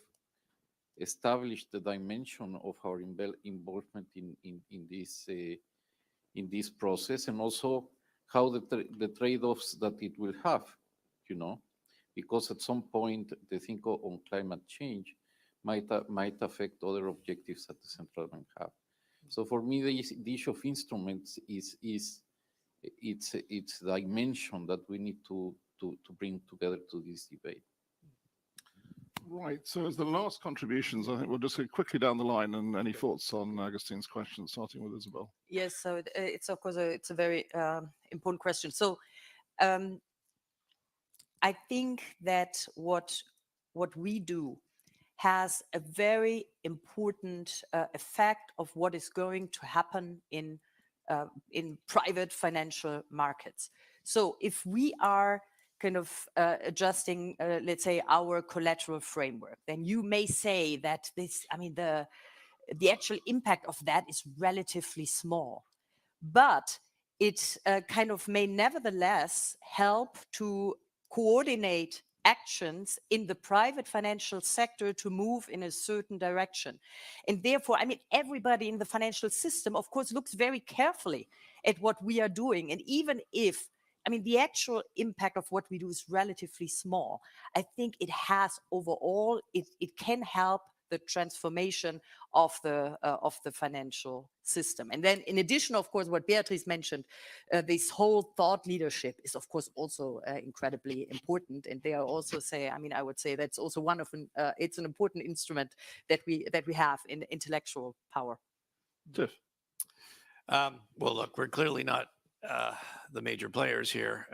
establish the dimension of our involvement in this process, and also how the trade-offs that it will have, because at some point the thing on climate change might affect other objectives that the central bank have. So for me, the issue of instruments is it's dimension that we need to bring together to this debate. Right. So as the last contributions, I think we'll just go quickly down the line, and any thoughts on Augustine's question, starting with Isabel. Yes. So it's of course it's a very important question. So I think that what we do has a very important effect of what is going to happen in private financial markets. So if we are kind of adjusting, let's say, our collateral framework, then you may say that this, I mean, the actual impact of that is relatively small, but it kind of may nevertheless help to coordinate actions in the private financial sector to move in a certain direction. And therefore, I mean, everybody in the financial system, of course, looks very carefully at what we are doing. And even if, I mean, the actual impact of what we do is relatively small, I think it has overall, it can help the transformation of the financial system. And then in addition, of course, what Beatrice mentioned, this whole thought leadership is, of course, also incredibly important. And they are also say, I mean, I would say that's also one of it's an important instrument that we have in intellectual power. Tiff. Well, look, we're clearly not the major players here.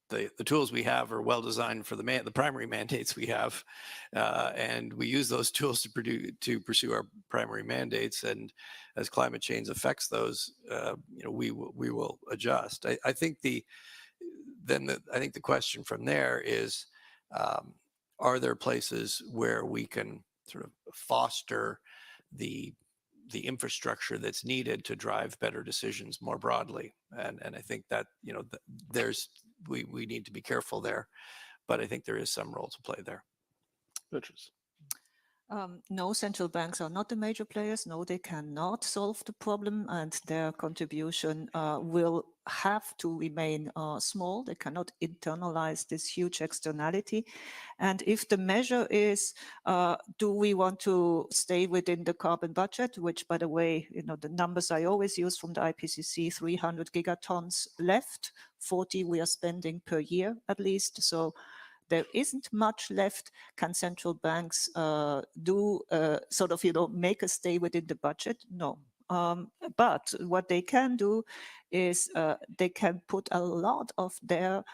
The tools we have are well designed for the primary mandates we have, and we use those tools to pursue our primary mandates. And as climate change affects those, we will adjust. I think the question from there is, are there places where we can sort of foster the infrastructure that's needed to drive better decisions more broadly? And I think that, we need to be careful there, but I think there is some role to play there. Beatrice. No, central banks are not the major players. No, they cannot solve the problem, and their contribution will have to remain small. They cannot internalize this huge externality. And if the measure is, do we want to stay within the carbon budget, which, by the way, the numbers I always use from the IPCC, 300 gigatons left, 40 we are spending per year at least. So there isn't much left. Can central banks do sort of, make us stay within the budget? No. But what they can do is they can put a lot of their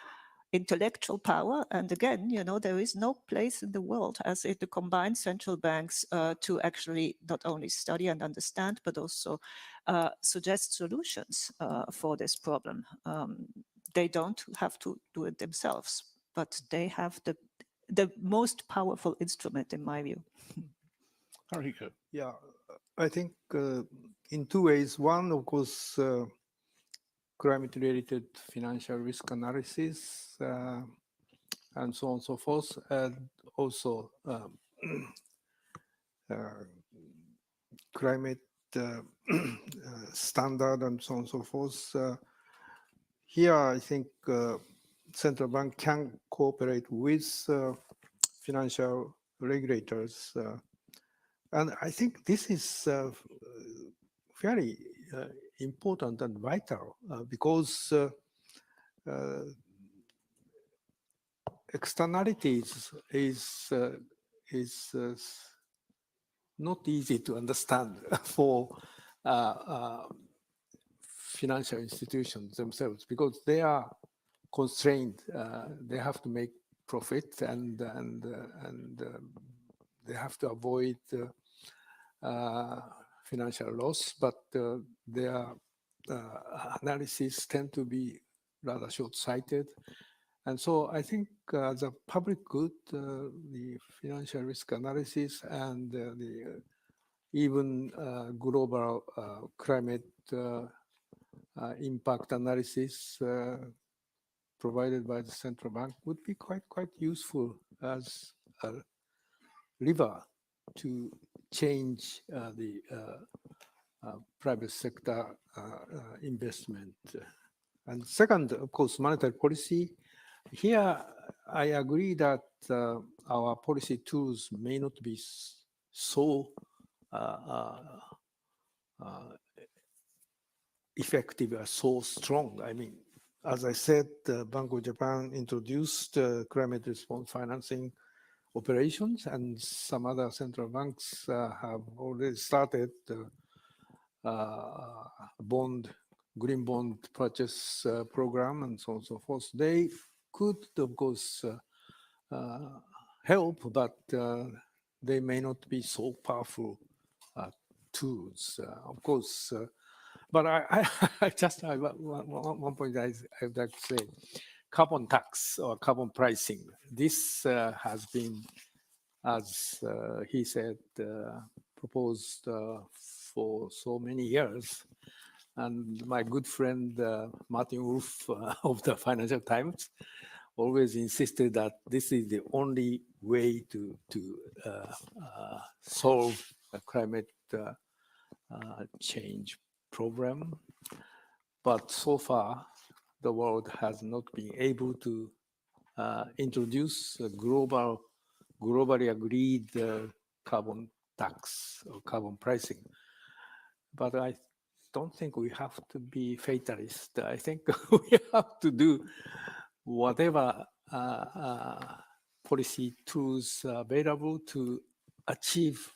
intellectual power. And again, there is no place in the world as it combines central banks to actually not only study and understand, but also suggest solutions for this problem. They don't have to do it themselves, but they have the most powerful instrument, in my view. Haruhiko. Yeah, I think in two ways. One, of course, climate-related financial risk analysis and so on and so forth, and also climate standard and so on and so forth. Here, I think central bank can cooperate with financial regulators. And I think this is very important and vital because externalities is not easy to understand for financial institutions themselves, because they are constrained. They have to make profit and they have to avoid financial loss, but their analysis tend to be rather short-sighted. And so I think as a public good, the financial risk analysis and the even global climate impact analysis provided by the central bank would be quite useful as a lever to change the private sector investment. And second, of course, monetary policy. Here, I agree that our policy tools may not be so effective or so strong. I mean, as I said, Banco of Japan introduced climate response financing operations, and some other central banks have already started green bond purchase program and so on and so forth. They could, of course, help, but they may not be so powerful tools, of course. But I just have one point I would like to say. Carbon tax or carbon pricing. This has been, as he said, proposed for so many years. And my good friend Martin Wolf of the Financial Times always insisted that this is the only way to solve the climate change problem. But so far, the world has not been able to introduce a globally agreed carbon tax or carbon pricing. But I don't think we have to be fatalist. I think we have to do whatever policy tools are available to achieve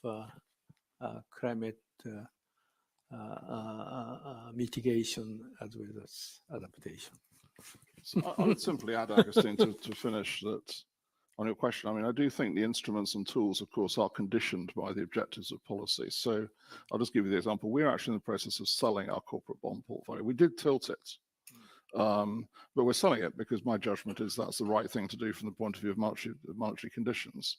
climate mitigation as well as adaptation. So I would simply add, Agustin, to finish that on your question. I mean, I do think the instruments and tools, of course, are conditioned by the objectives of policy. So I'll just give you the example. We're actually in the process of selling our corporate bond portfolio. We did tilt it, but we're selling it because my judgment is that's the right thing to do from the point of view of monetary conditions.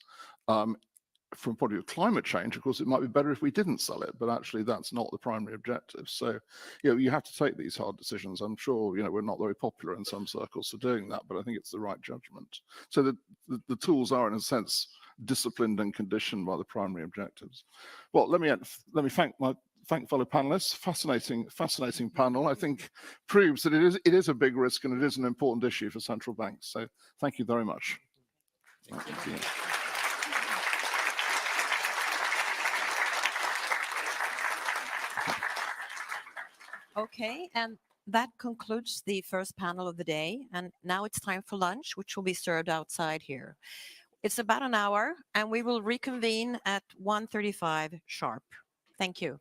From the point of view of climate change, of course, it might be better if we didn't sell it, but actually that's not the primary objective. So, you have to take these hard decisions. I'm sure, we're not very popular in some circles for doing that, but I think it's the right judgment. So the tools are, in a sense, disciplined and conditioned by the primary objectives. Well, let me thank fellow panelists. Fascinating panel. I think proves that it is a big risk and it is an important issue for central banks. So thank you very much. Thank you. Okay, and that concludes the first panel of the day. And now it's time for lunch, which will be served outside here. It's about an hour, and we will reconvene at 1:35 sharp. Thank you.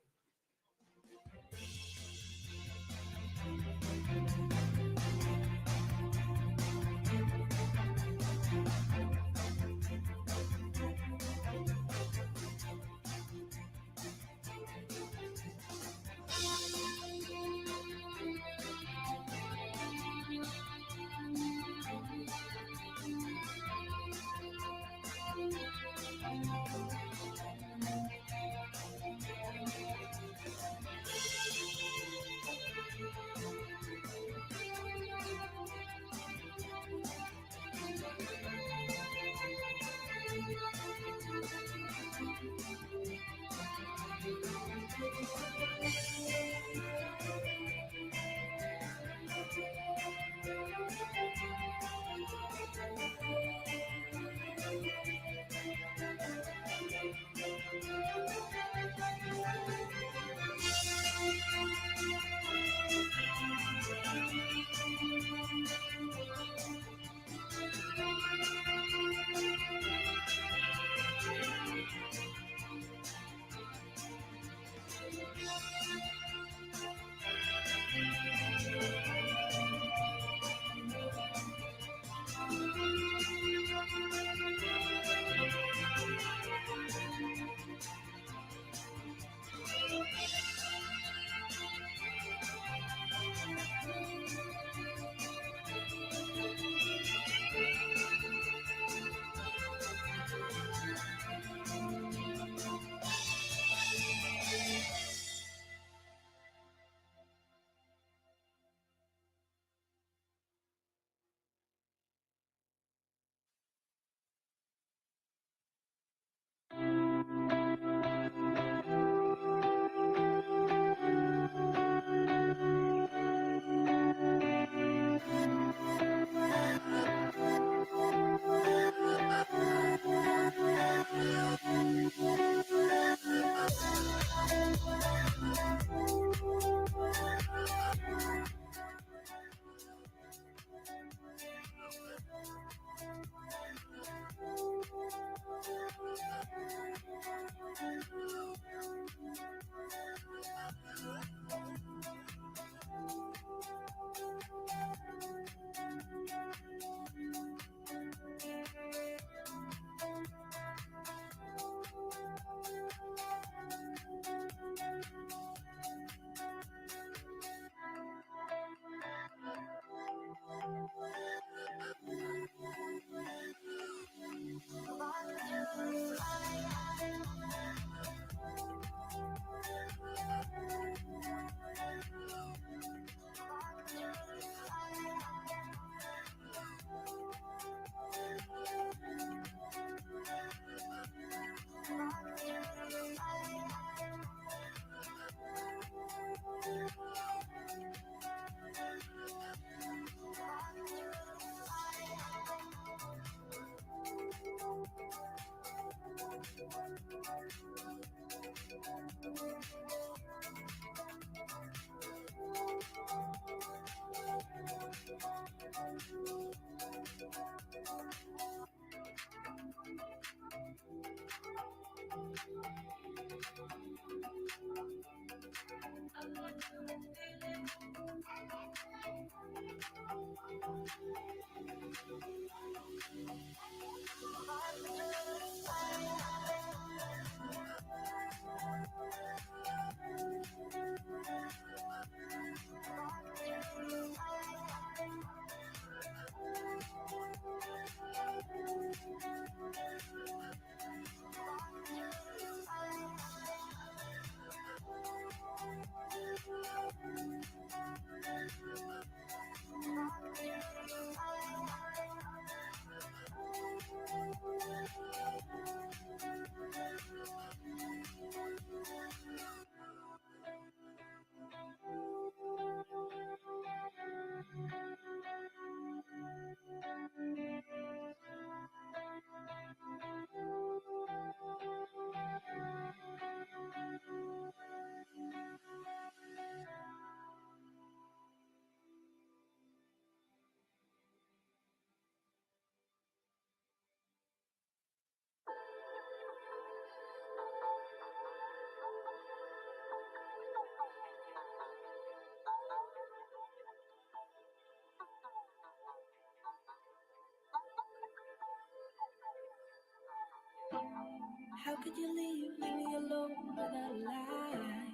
How could you leave me alone without a lie?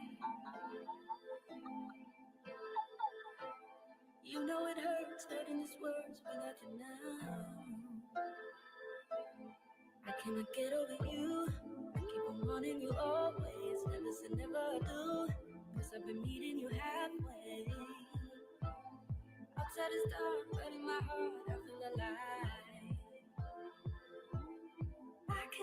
You know it hurts, hurting these words without you now. I cannot get over you. I keep on wanting you always. Never say never do. Cause I've been meeting you halfway. Outside is dark, but in my heart I feel alive.